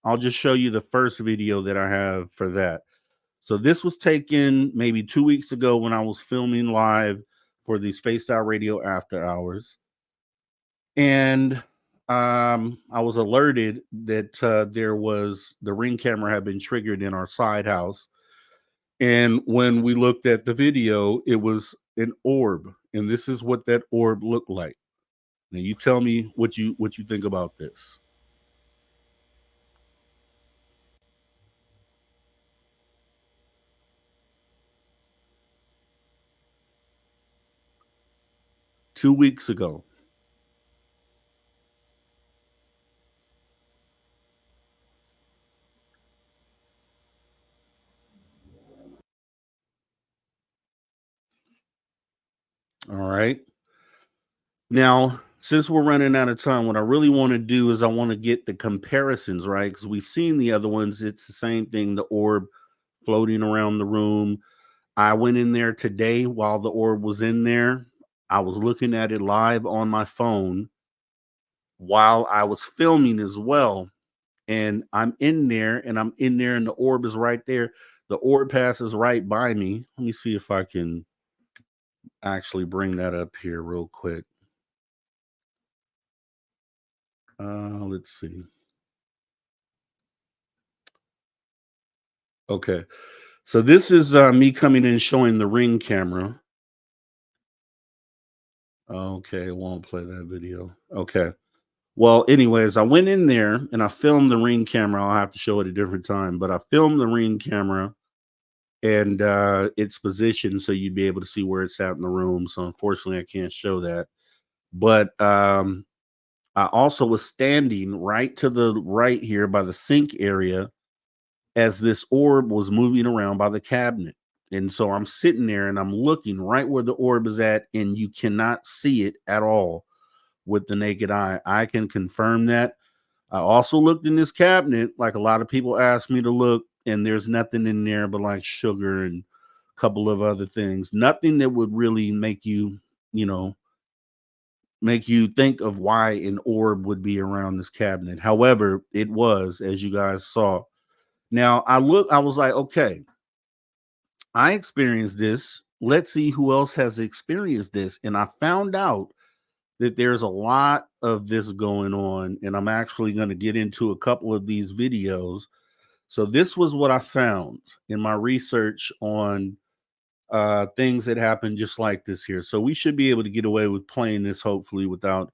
I'll just show you the first video that I have for that. So this was taken maybe 2 weeks ago when I was filming live for the Spaced Out Radio After Hours. And I was alerted that the ring camera had been triggered in our side house. And when we looked at the video, it was an orb. And this is what that orb looked like. Now you tell me what you think about this. Two weeks ago. All right. Now, since we're running out of time, what I really want to do is I want to get the comparisons, right? Because we've seen the other ones. It's the same thing, the orb floating around the room. I went in there today while the orb was in there. I was looking at it live on my phone while I was filming as well. And I'm in there, and the orb is right there. The orb passes right by me. Let me see if I can actually bring that up here real quick. Let's see. Okay. So this is me coming in showing the ring camera. Okay, it won't play that video. Okay. Well, anyways, I went in there and I filmed the ring camera. I'll have to show it a different time, but I filmed the ring camera and its position so you'd be able to see where it's at in the room. So unfortunately, I can't show that. But I also was standing right to the right here by the sink area, as this orb was moving around by the cabinet. And so I'm sitting there and I'm looking right where the orb is at, and you cannot see it at all with the naked eye. I can confirm that. I also looked in this cabinet, like a lot of people asked me to look, and there's nothing in there but like sugar and a couple of other things. Nothing that would really make you, make you think of why an orb would be around this cabinet. However, it was, as you guys saw. Now I was like, okay, I experienced this. Let's see who else has experienced this. And I found out that there's a lot of this going on, and I'm actually going to get into a couple of these videos. So this was what I found in my research on things that happen just like this here. So we should be able to get away with playing this, hopefully, without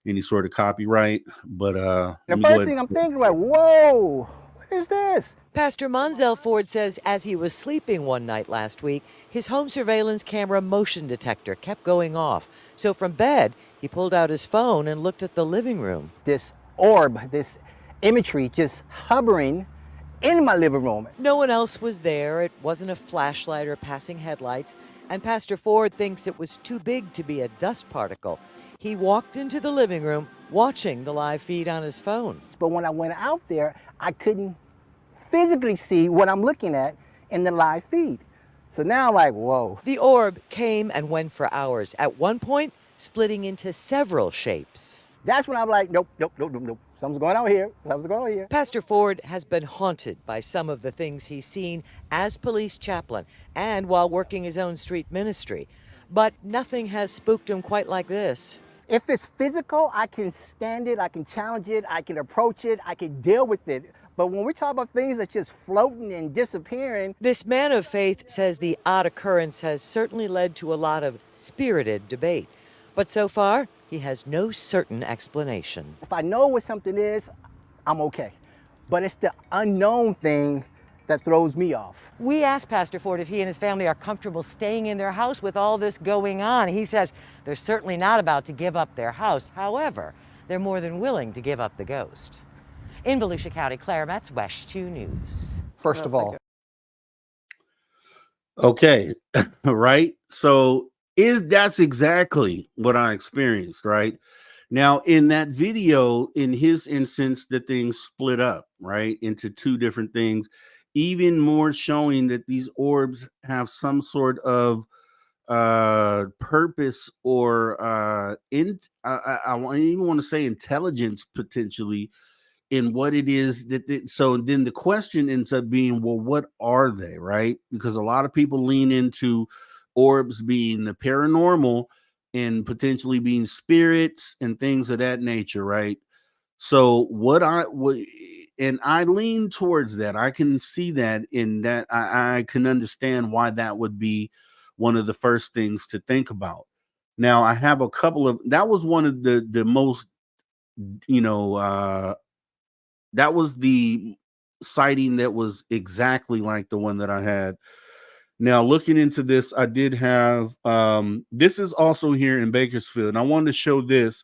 any sort of copyright. But the first thing I'm thinking, like, whoa, what is this? Pastor Monzel Ford says as he was sleeping one night last week, his home surveillance camera motion detector kept going off. So from bed, he pulled out his phone and looked at the living room. This orb, this imagery just hovering in my living room. No one else was there. It wasn't a flashlight or passing headlights. And Pastor Ford thinks it was too big to be a dust particle. He walked into the living room watching the live feed on his phone. But when I went out there, I couldn't physically see what I'm looking at in the live feed. So now I'm like, whoa. The orb came and went for hours, at one point splitting into several shapes. That's when I'm like, nope. Something's going on here. Pastor Ford has been haunted by some of the things he's seen as police chaplain and while working his own street ministry. But nothing has spooked him quite like this. If it's physical, I can stand it, I can challenge it, I can approach it, I can deal with it. But when we talk about things that just floating and disappearing. This man of faith says the odd occurrence has certainly led to a lot of spirited debate. But so far, he has no certain explanation. If I know what something is, I'm okay. But it's the unknown thing that throws me off. We asked Pastor Ford if he and his family are comfortable staying in their house with all this going on. He says they're certainly not about to give up their house. However, they're more than willing to give up the ghost. In Volusia County, Claire Metz, West 2 News. First of all. Okay, right? So that's exactly what I experienced, right? Now, in that video, in his instance, the thing split up, right, into two different things, even more showing that these orbs have some sort of purpose or I even want to say intelligence potentially in what it is so then the question ends up being, well, what are they, right? Because a lot of people lean into orbs being the paranormal and potentially being spirits and things of that nature, right? So and I lean towards that. I can see that in that. I can understand why that would be one of the first things to think about. Now, I have a couple of, that was one of the most, that was the sighting that was exactly like the one that I had. Now, looking into this, I did have, this is also here in Bakersfield. And I wanted to show this.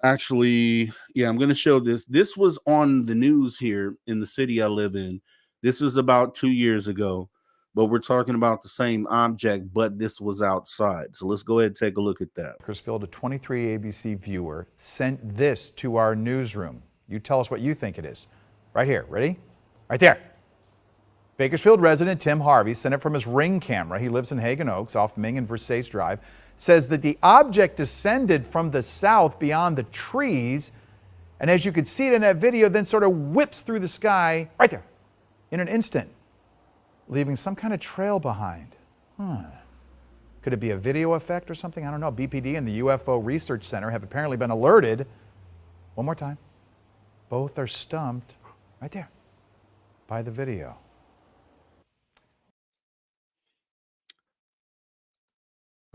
Actually, yeah, I'm going to show this. This was on the news here in the city I live in. This is about 2 years ago, but we're talking about the same object, but this was outside. So let's go ahead and take a look at that. Bakersfield, a 23 ABC viewer sent this to our newsroom. You tell us what you think it is. Right here, ready? Right there. Bakersfield resident Tim Harvey sent it from his Ring camera. He lives in Hagen Oaks off Ming and Versace Drive. Says that the object descended from the south beyond the trees, and as you could see it in that video, then sort of whips through the sky right there in an instant, leaving some kind of trail behind. Could it be a video effect or something? I don't know. BPD and the UFO Research Center have apparently been alerted. One more time. Both are stumped right there by the video.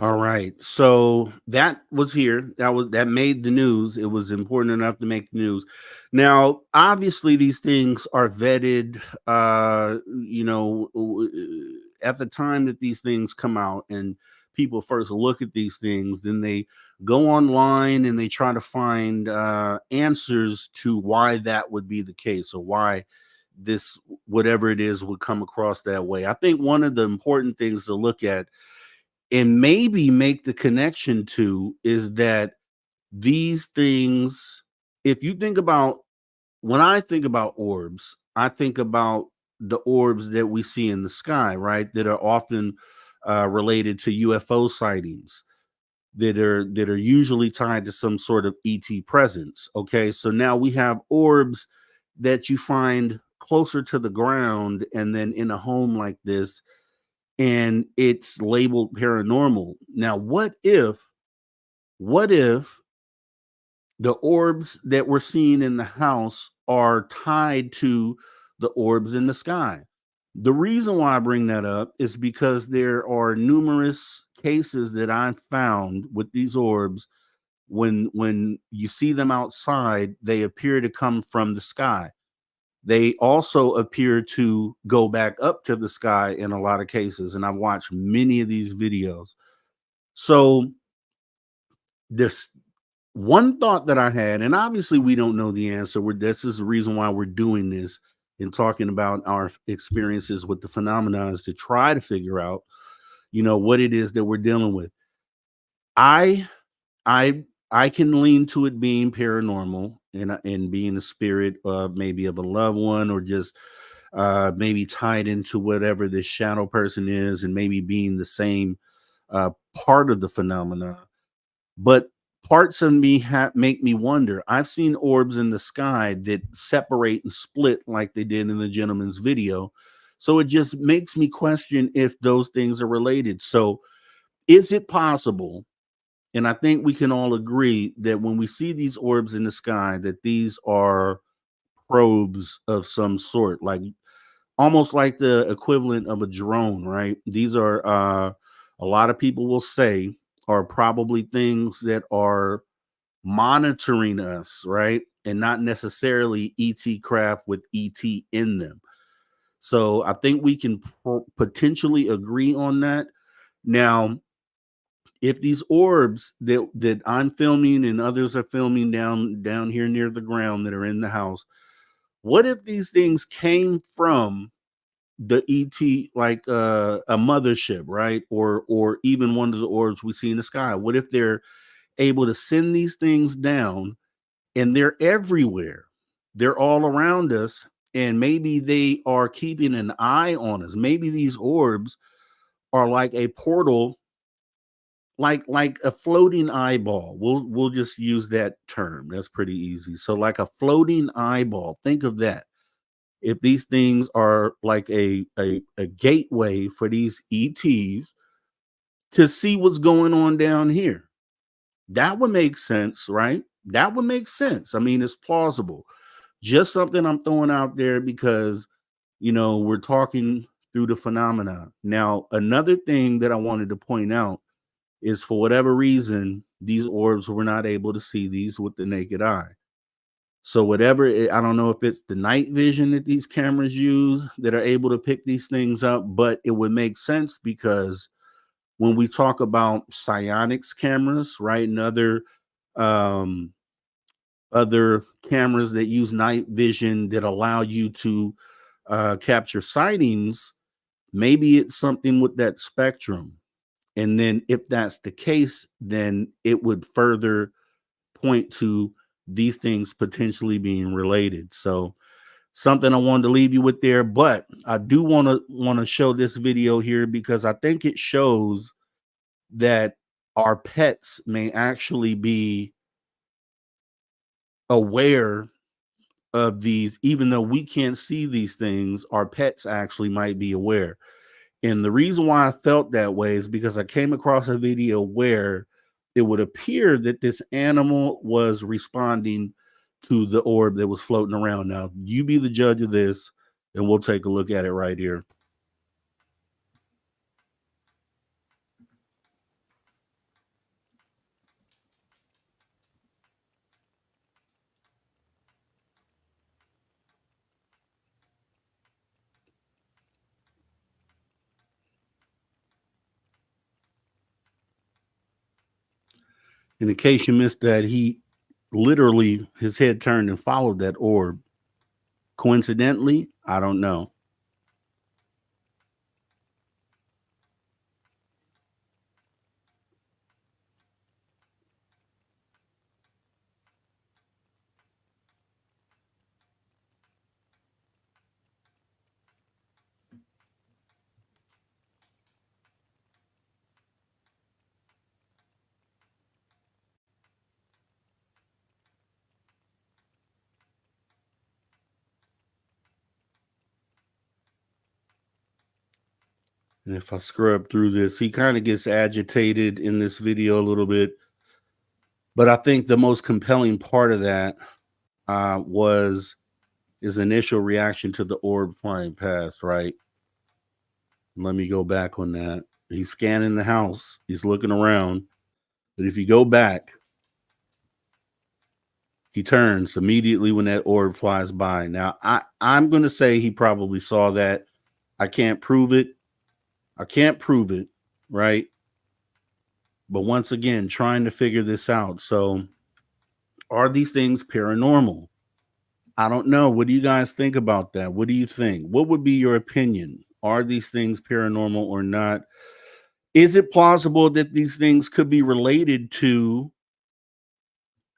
All right, so that was here. That made the news. It was important enough to make the news. Now, obviously, these things are vetted. At the time that these things come out and people first look at these things, then they go online and they try to find answers to why that would be the case or why this whatever it is would come across that way. I think one of the important things to look at and maybe make the connection to is that these things, if you think about, when I think about orbs, I think about the orbs that we see in the sky, right? That are often related to UFO sightings that are usually tied to some sort of ET presence. Okay, so now we have orbs that you find closer to the ground, and then in a home like this, and it's labeled paranormal. Now, what if the orbs that we're seeing in the house are tied to the orbs in the sky? The reason why I bring that up is because there are numerous cases that I've found with these orbs. When you see them outside, they appear to come from the sky. They also appear to go back up to the sky in a lot of cases, and I've watched many of these videos. So this one thought that I had, and obviously we don't know the answer. This is the reason why we're doing this and talking about our experiences with the phenomena, is to try to figure out, what it is that we're dealing with. I I I can lean to it being paranormal and being a spirit maybe of a loved one, or just maybe tied into whatever this shadow person is, and maybe being the same part of the phenomena. But parts of me make me wonder. I've seen orbs in the sky that separate and split like they did in the gentleman's video. So it just makes me question if those things are related. So is it possible? And I think we can all agree that when we see these orbs in the sky, that these are probes of some sort, like almost like the equivalent of a drone, right? These are a lot of people will say are probably things that are monitoring us, right? And not necessarily ET craft with ET in them. So I think we can potentially agree on that. Now, if these orbs that I'm filming and others are filming down here near the ground that are in the house, what if these things came from the ET, like a mothership, right? Or even one of the orbs we see in the sky? What if they're able to send these things down, and they're everywhere? They're all around us, and maybe they are keeping an eye on us. Maybe these orbs are like a portal, like a floating eyeball. We'll just use that term. That's pretty easy. So like a floating eyeball. Think of that. If these things are like a gateway for these ETs to see what's going on down here, that would make sense, right? That would make sense. I mean, it's plausible. Just something I'm throwing out there because, we're talking through the phenomena. Now, another thing that I wanted to point out is, for whatever reason, these orbs were not able to see these with the naked eye. So I don't know if it's the night vision that these cameras use that are able to pick these things up, but it would make sense because when we talk about psionics cameras, right, and um, other cameras that use night vision that allow you to capture sightings, maybe it's something with that spectrum. And then if that's the case, then it would further point to these things potentially being related. So something I wanted to leave you with there, but I do want to show this video here because I think it shows that our pets may actually be aware of these. Even though we can't see these things, our pets actually might be aware. And the reason why I felt that way is because I came across a video where it would appear that this animal was responding to the orb that was floating around. Now, you be the judge of this, and we'll take a look at it right here. And in case you missed that, he literally, his head turned and followed that orb Coincidentally, I don't know. And if I scrub through this, he kind of gets agitated in this video a little bit. But I think the most compelling part of that was his initial reaction to the orb flying past, right? Let me go back on that. He's scanning the house. He's looking around. But if you go back, he turns immediately when that orb flies by. Now, I'm going to say he probably saw that. I can't prove it. Right? But once again, trying to figure this out. So, are these things paranormal? I don't know. What do you guys think about that? What do you think? What would be your opinion? Are these things paranormal or not? Is it plausible that these things could be related to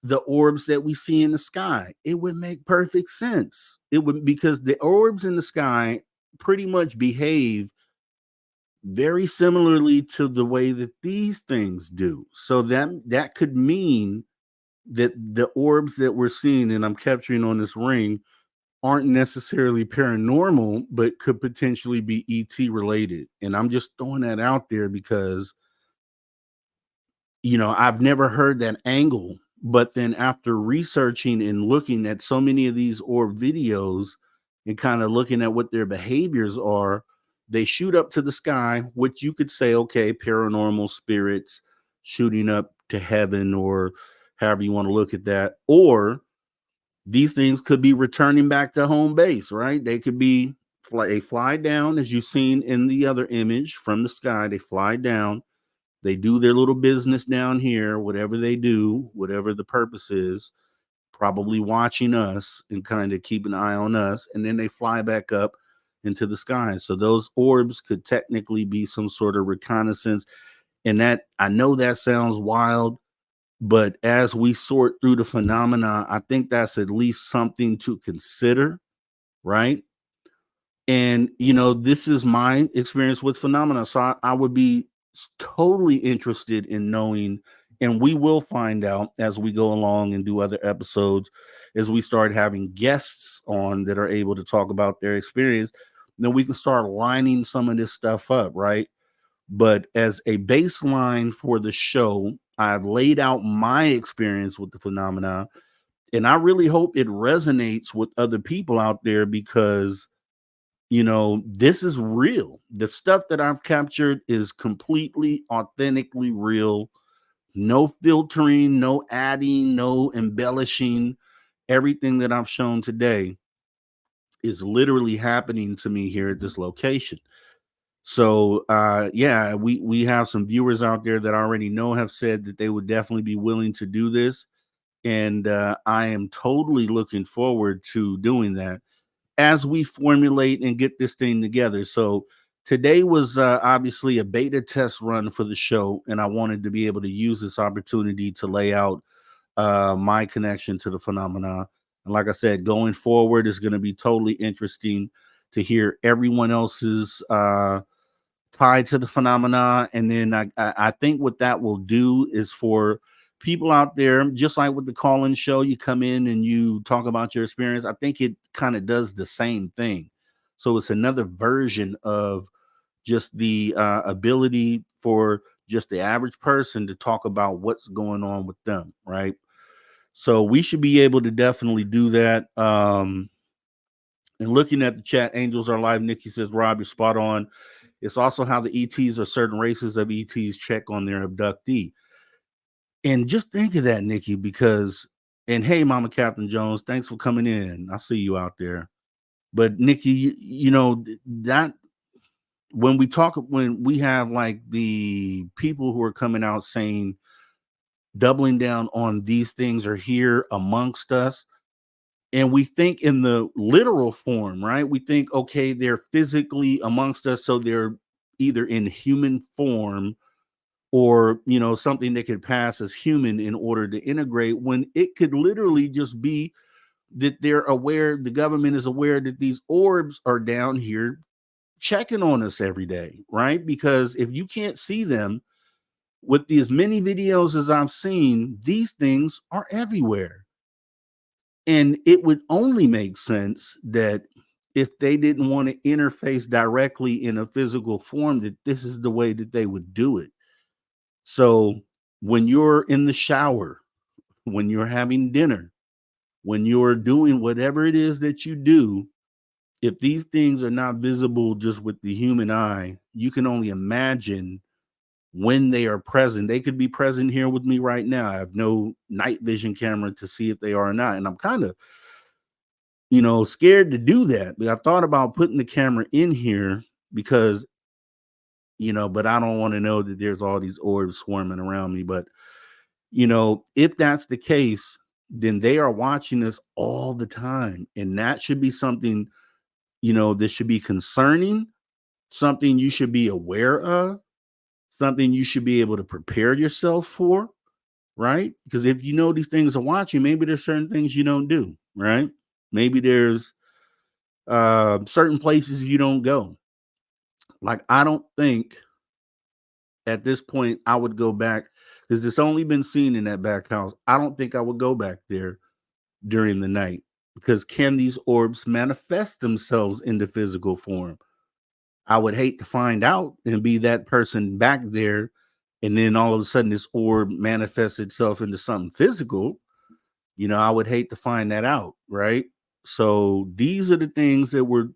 the orbs that we see in the sky? It would make perfect sense. It would, because the orbs in the sky pretty much behave very similarly to the way that these things do. So that could mean that the orbs that we're seeing and I'm capturing on this ring aren't necessarily paranormal, but could potentially be ET related. And I'm just throwing that out there because, I've never heard that angle. But then after researching and looking at so many of these orb videos and kind of looking at what their behaviors are, they shoot up to the sky, which you could say, okay, paranormal spirits shooting up to heaven or however you want to look at that. Or these things could be returning back to home base, right? They could be, they fly down, as you've seen in the other image from the sky. They fly down. They do their little business down here, whatever they do, whatever the purpose is, probably watching us and kind of keep an eye on us. And then they fly back up into the sky. So those orbs could technically be some sort of reconnaissance. And that, I know that sounds wild, but as we sort through the phenomena, I think that's at least something to consider, right? And, this is my experience with phenomena. So I would be totally interested in knowing, and we will find out as we go along and do other episodes, as we start having guests on that are able to talk about their experience, then we can start lining some of this stuff up, right? But as a baseline for the show, I've laid out my experience with the phenomena, and I really hope it resonates with other people out there because this is real. The stuff that I've captured is completely authentically real. No filtering, no adding, no embellishing. Everything that I've shown today is literally happening to me here at this location. So yeah, we have some viewers out there that I already know have said that they would definitely be willing to do this. And I am totally looking forward to doing that as we formulate and get this thing together. So today was obviously a beta test run for the show, and I wanted to be able to use this opportunity to lay out my connection to the phenomena. And like I said, going forward is going to be totally interesting to hear everyone else's tied to the phenomena. And then I think what that will do is for people out there, just like with the call-in show, you come in and you talk about your experience. I think it kind of does the same thing. So it's another version of just the ability for just the average person to talk about what's going on with them, right? So we should be able to definitely do that. And looking at the chat, Angels Are Live, Nikki says, Rob, you're spot on. It's also how the ETs or certain races of ETs check on their abductee. And just think of that, Nikki, because, and hey, Mama Captain Jones, thanks for coming in. I see you out there. But Nikki, that when we have like the people who are coming out saying, doubling down on these things are here amongst us, And we think in the literal form, right? We think, okay, they're physically amongst us, so they're either in human form or, something that could pass as human in order to integrate, when it could literally just be that they're aware, the government is aware that these orbs are down here checking on us every day, right? Because if you can't see them, with as many videos as I've seen, these things are everywhere. And it would only make sense that if they didn't want to interface directly in a physical form, that this is the way that they would do it. So when you're in the shower, when you're having dinner, when you're doing whatever it is that you do, if these things are not visible just with the human eye, you can only imagine when they are present. They could be present here with me right now. I have no night vision camera to see if they are or not. And I'm kind of, scared to do that. But I thought about putting the camera in here because, but I don't want to know that there's all these orbs swarming around me. But, if that's the case, then they are watching us all the time. And that should be something, that should be concerning, something you should be aware of, something you should be able to prepare yourself for, right? Because if you know these things are watching, maybe there's certain things you don't do, right? Maybe there's certain places you don't go. Like, I don't think at this point I would go back, because it's only been seen in that back house. I don't think I would go back there during the night, because can these orbs manifest themselves into physical form? I would hate to find out and be that person back there, and then all of a sudden this orb manifests itself into something physical. I would hate to find that out, right? So these are the things that we're,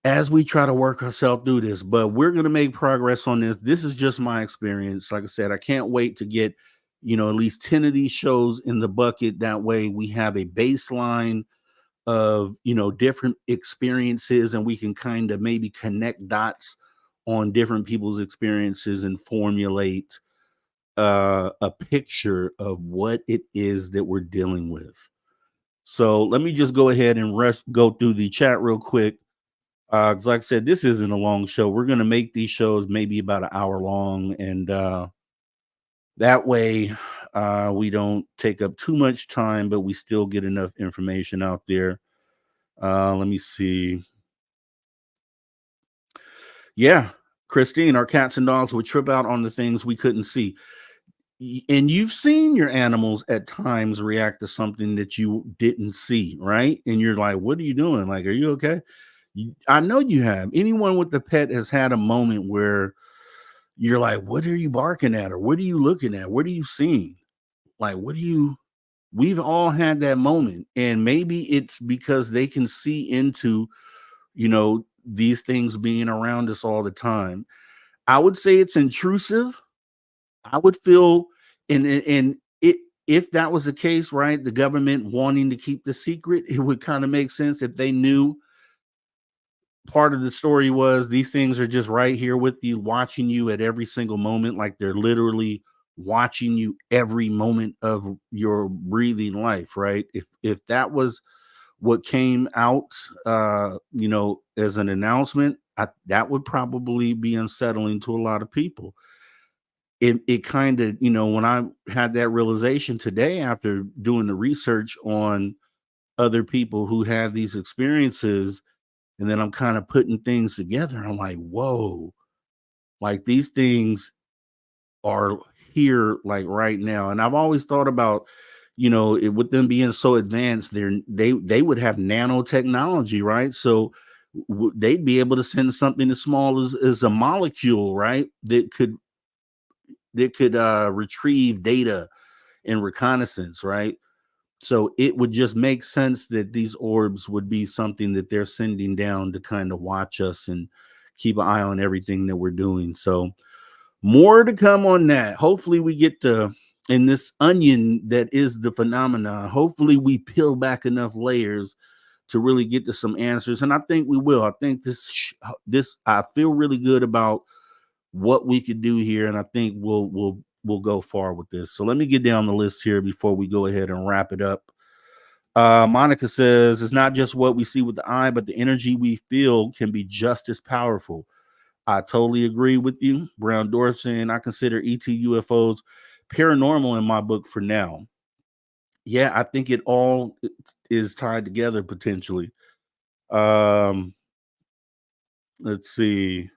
as we try to work ourselves through this, but we're going to make progress on this. This is just my experience. Like I said, I can't wait to get, at least 10 of these shows in the bucket. That way we have a baseline of, different experiences, and we can kind of maybe connect dots on different people's experiences and formulate a picture of what it is that we're dealing with. So let me just go ahead and go through the chat real quick. Because like I said, this isn't a long show. We're going to make these shows maybe about an hour long, and that way we don't take up too much time, but we still get enough information out there. Let me see. Yeah, Christine, our cats and dogs would trip out on the things we couldn't see. And you've seen your animals at times react to something that you didn't see, right? And you're like, what are you doing? Like, are you okay? I know you have. Anyone with a pet has had a moment where you're like, what are you barking at? Or what are you looking at? What are you seeing? Like, we've all had that moment. And maybe it's because they can see into, these things being around us all the time. I would say it's intrusive. I would feel, and it, if that was the case, right, the government wanting to keep the secret, it would kind of make sense if they knew part of the story was these things are just right here with you, watching you at every single moment. Like, they're literally watching you every moment of your breathing life, right? If that was what came out, as an announcement, that would probably be unsettling to a lot of people. It kind of, when I had that realization today after doing the research on other people who have these experiences, and then I'm kind of putting things together, I'm like, whoa, like these things are here, like right now. And I've always thought about, with them being so advanced, they would have nanotechnology, right? So they'd be able to send something as small as a molecule, right, that could retrieve data and reconnaissance, right? So it would just make sense that these orbs would be something that they're sending down to kind of watch us and keep an eye on everything that we're doing. So more to come on that. Hopefully we get to, in this onion that is the phenomena, hopefully we peel back enough layers to really get to some answers. And I think we will. I think this I feel really good about what we could do here, and I think we'll go far with this. So let me get down the list here before we go ahead and wrap it up. Monica says it's not just what we see with the eye, but the energy we feel can be just as powerful. I totally agree with you. Brown Dorf saying I consider ET UFOs paranormal in my book for now. Yeah, I think it all is tied together potentially. Let's see.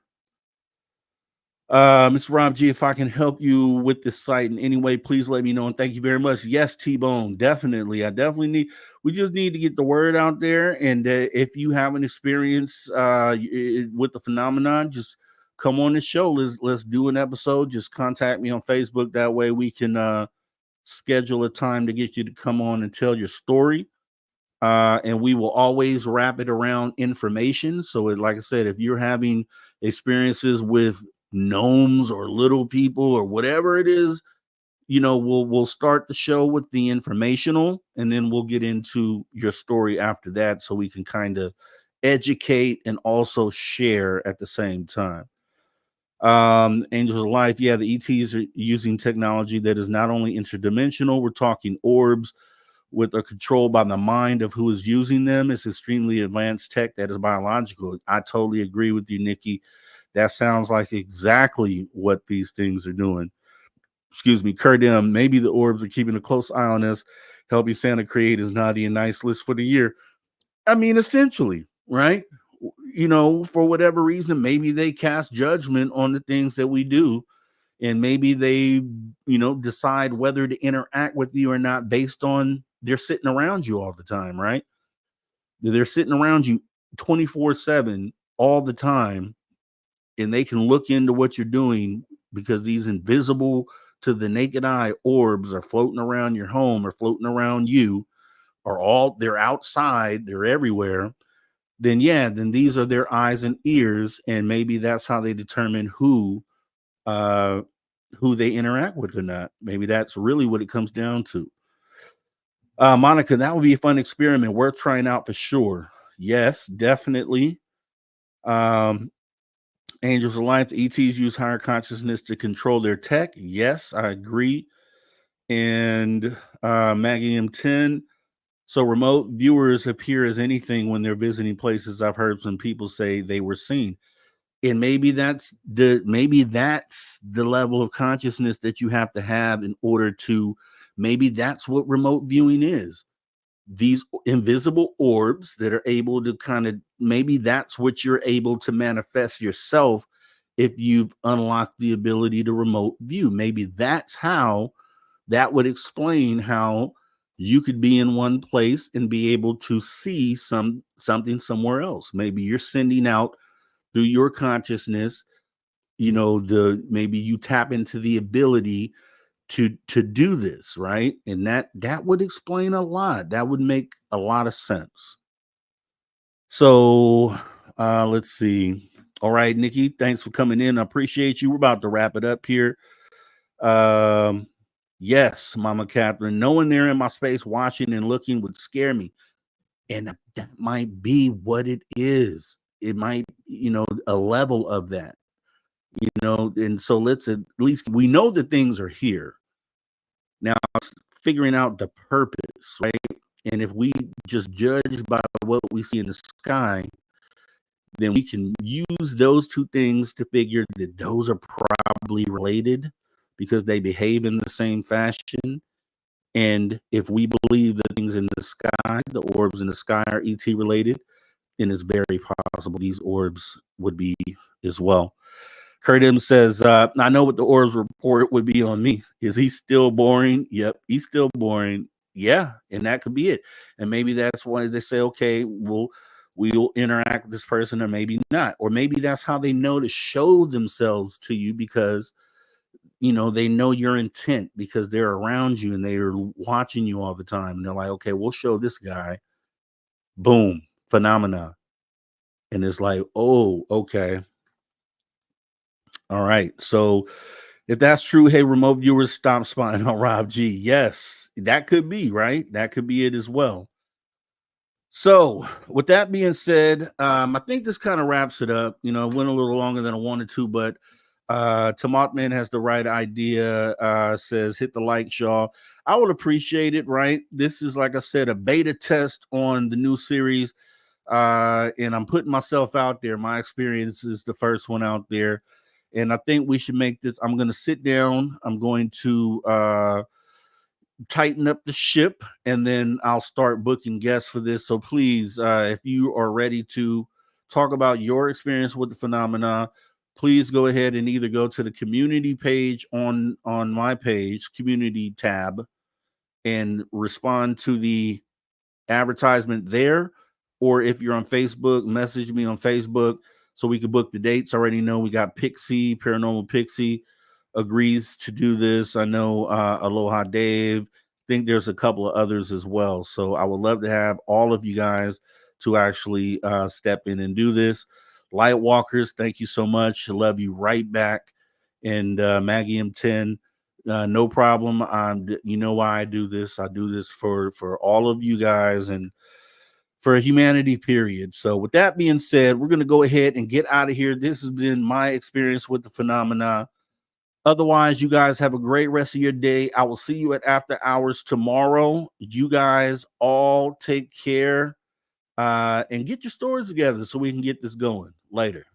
Mr. Rob G, if I can help you with this site in any way, please let me know. And thank you very much. Yes, T-Bone, definitely. I definitely need, we just need to get the word out there. And if you have an experience with the phenomenon, just come on the show. Let's do an episode. Just contact me on Facebook. That way we can schedule a time to get you to come on and tell your story. And we will always wrap it around information. So, like I said, if you're having experiences with gnomes or little people or whatever it is, we'll start the show with the informational, and then we'll get into your story after that, so we can kind of educate and also share at the same time. Angels of Life, yeah, the ETs are using technology that is not only interdimensional. We're talking orbs with are controlled by the mind of who is using them. It's extremely advanced tech that is biological. I totally agree with you, Nikki. That sounds like exactly what these things are doing. Excuse me, Kurt M. Maybe the orbs are keeping a close eye on us, helping Santa create his naughty and nice list for the year. I mean, essentially, right? For whatever reason, maybe they cast judgment on the things that we do, and maybe they, decide whether to interact with you or not based on they're sitting around you all the time, right? They're sitting around you 24/7 all the time, and they can look into what you're doing because these invisible to the naked eye orbs are floating around your home or floating around you, or they're outside, they're everywhere. Then these are their eyes and ears, and maybe that's how they determine who they interact with or not. Maybe that's really what it comes down to. Monica, that would be a fun experiment worth trying out for sure. Yes, definitely. Angels Alliance, ETs use higher consciousness to control their tech. Yes, I agree. And Maggie M10. So remote viewers appear as anything when they're visiting places. I've heard some people say they were seen. And maybe that's the level of consciousness that you have to have in order to, maybe that's what remote viewing is. These invisible orbs that are able to maybe that's what you're able to manifest yourself if you've unlocked the ability to remote view. Maybe that's how that would explain how you could be in one place and be able to see something somewhere else. Maybe you're sending out through your consciousness, maybe you tap into the ability to do this, right? And that would explain a lot. That would make a lot of sense. So let's see. All right, Nikki, thanks for coming in. I appreciate you. We're about to wrap it up here. Yes, Mama Catherine, knowing they're in my space watching and looking would scare me. And that might be what it is. It might, a level of that, and so let's at least, we know that things are here. Now, figuring out the purpose, right? And if we just judge by what we see in the sky, then we can use those two things to figure that those are probably related because they behave in the same fashion. And if we believe the things in the sky, the orbs in the sky are ET related, then it's very possible these orbs would be as well. Kurt M says, I know what the Orbs report would be on me. Is he still boring? Yep, he's still boring. Yeah, and that could be it. And maybe that's why they say, okay, we'll interact with this person, or maybe not. Or maybe that's how they know to show themselves to you, because they know your intent because they're around you and they're watching you all the time. And they're like, okay, we'll show this guy. Boom, phenomena. And it's like, oh, okay. All right. So if that's true, hey, remote viewers, stop spying on Rob G. Yes, that could be, right? That could be it as well. So with that being said, I think this kind of wraps it up. It went a little longer than I wanted to, but Tamatman has the right idea, says hit the like, y'all. I would appreciate it, right? This is, like I said, a beta test on the new series. And I'm putting myself out there. My experience is the first one out there. And I think we should make this. I'm going to sit down. I'm going to tighten up the ship, and then I'll start booking guests for this. So please, if you are ready to talk about your experience with the phenomena, please go ahead and either go to the community page on my page, community tab, and respond to the advertisement there. Or if you're on Facebook, message me on Facebook so we can book the dates. I already know we got Pixie, Paranormal Pixie agrees to do this. I know Aloha Dave. I think there's a couple of others as well. So I would love to have all of you guys to actually step in and do this. Lightwalkers, thank you so much. I love you right back. And Maggie M10, no problem. You know why I do this. I do this for all of you guys and for humanity, period. So with that being said, we're going to go ahead and get out of here. This has been my experience with the phenomena. Otherwise, you guys have a great rest of your day. I will see you at After Hours tomorrow. You guys all take care and get your stories together so we can get this going later.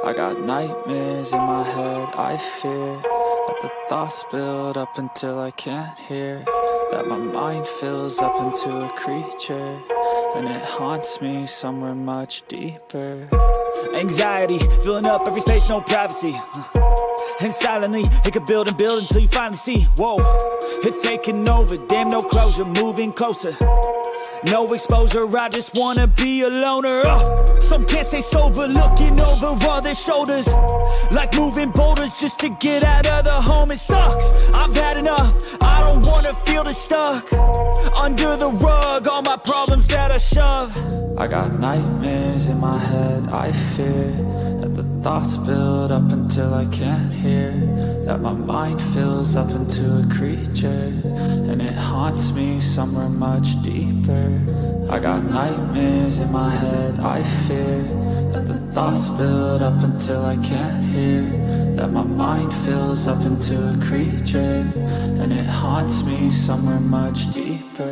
I got nightmares in my head, I fear that the thoughts build up until I can't hear, that my mind fills up into a creature, and it haunts me somewhere much deeper. Anxiety, filling up every space, no privacy. And silently, it could build and build until you finally see, whoa, it's taking over, damn no closure, moving closer. No exposure, I just wanna be a loner. Some can't stay sober, looking over all their shoulders, like moving boulders just to get out of the home. It sucks, I've had enough, I don't wanna feel the stuck under the rug, all my problems that I shove. I got nightmares in my head, I fear that the thoughts build up until I can't hear, that my mind fills up into a creature, and it haunts me somewhere much deeper. I got nightmares in my head, I fear that the thoughts build up until I can't hear, that my mind fills up into a creature, and it haunts me somewhere much deeper.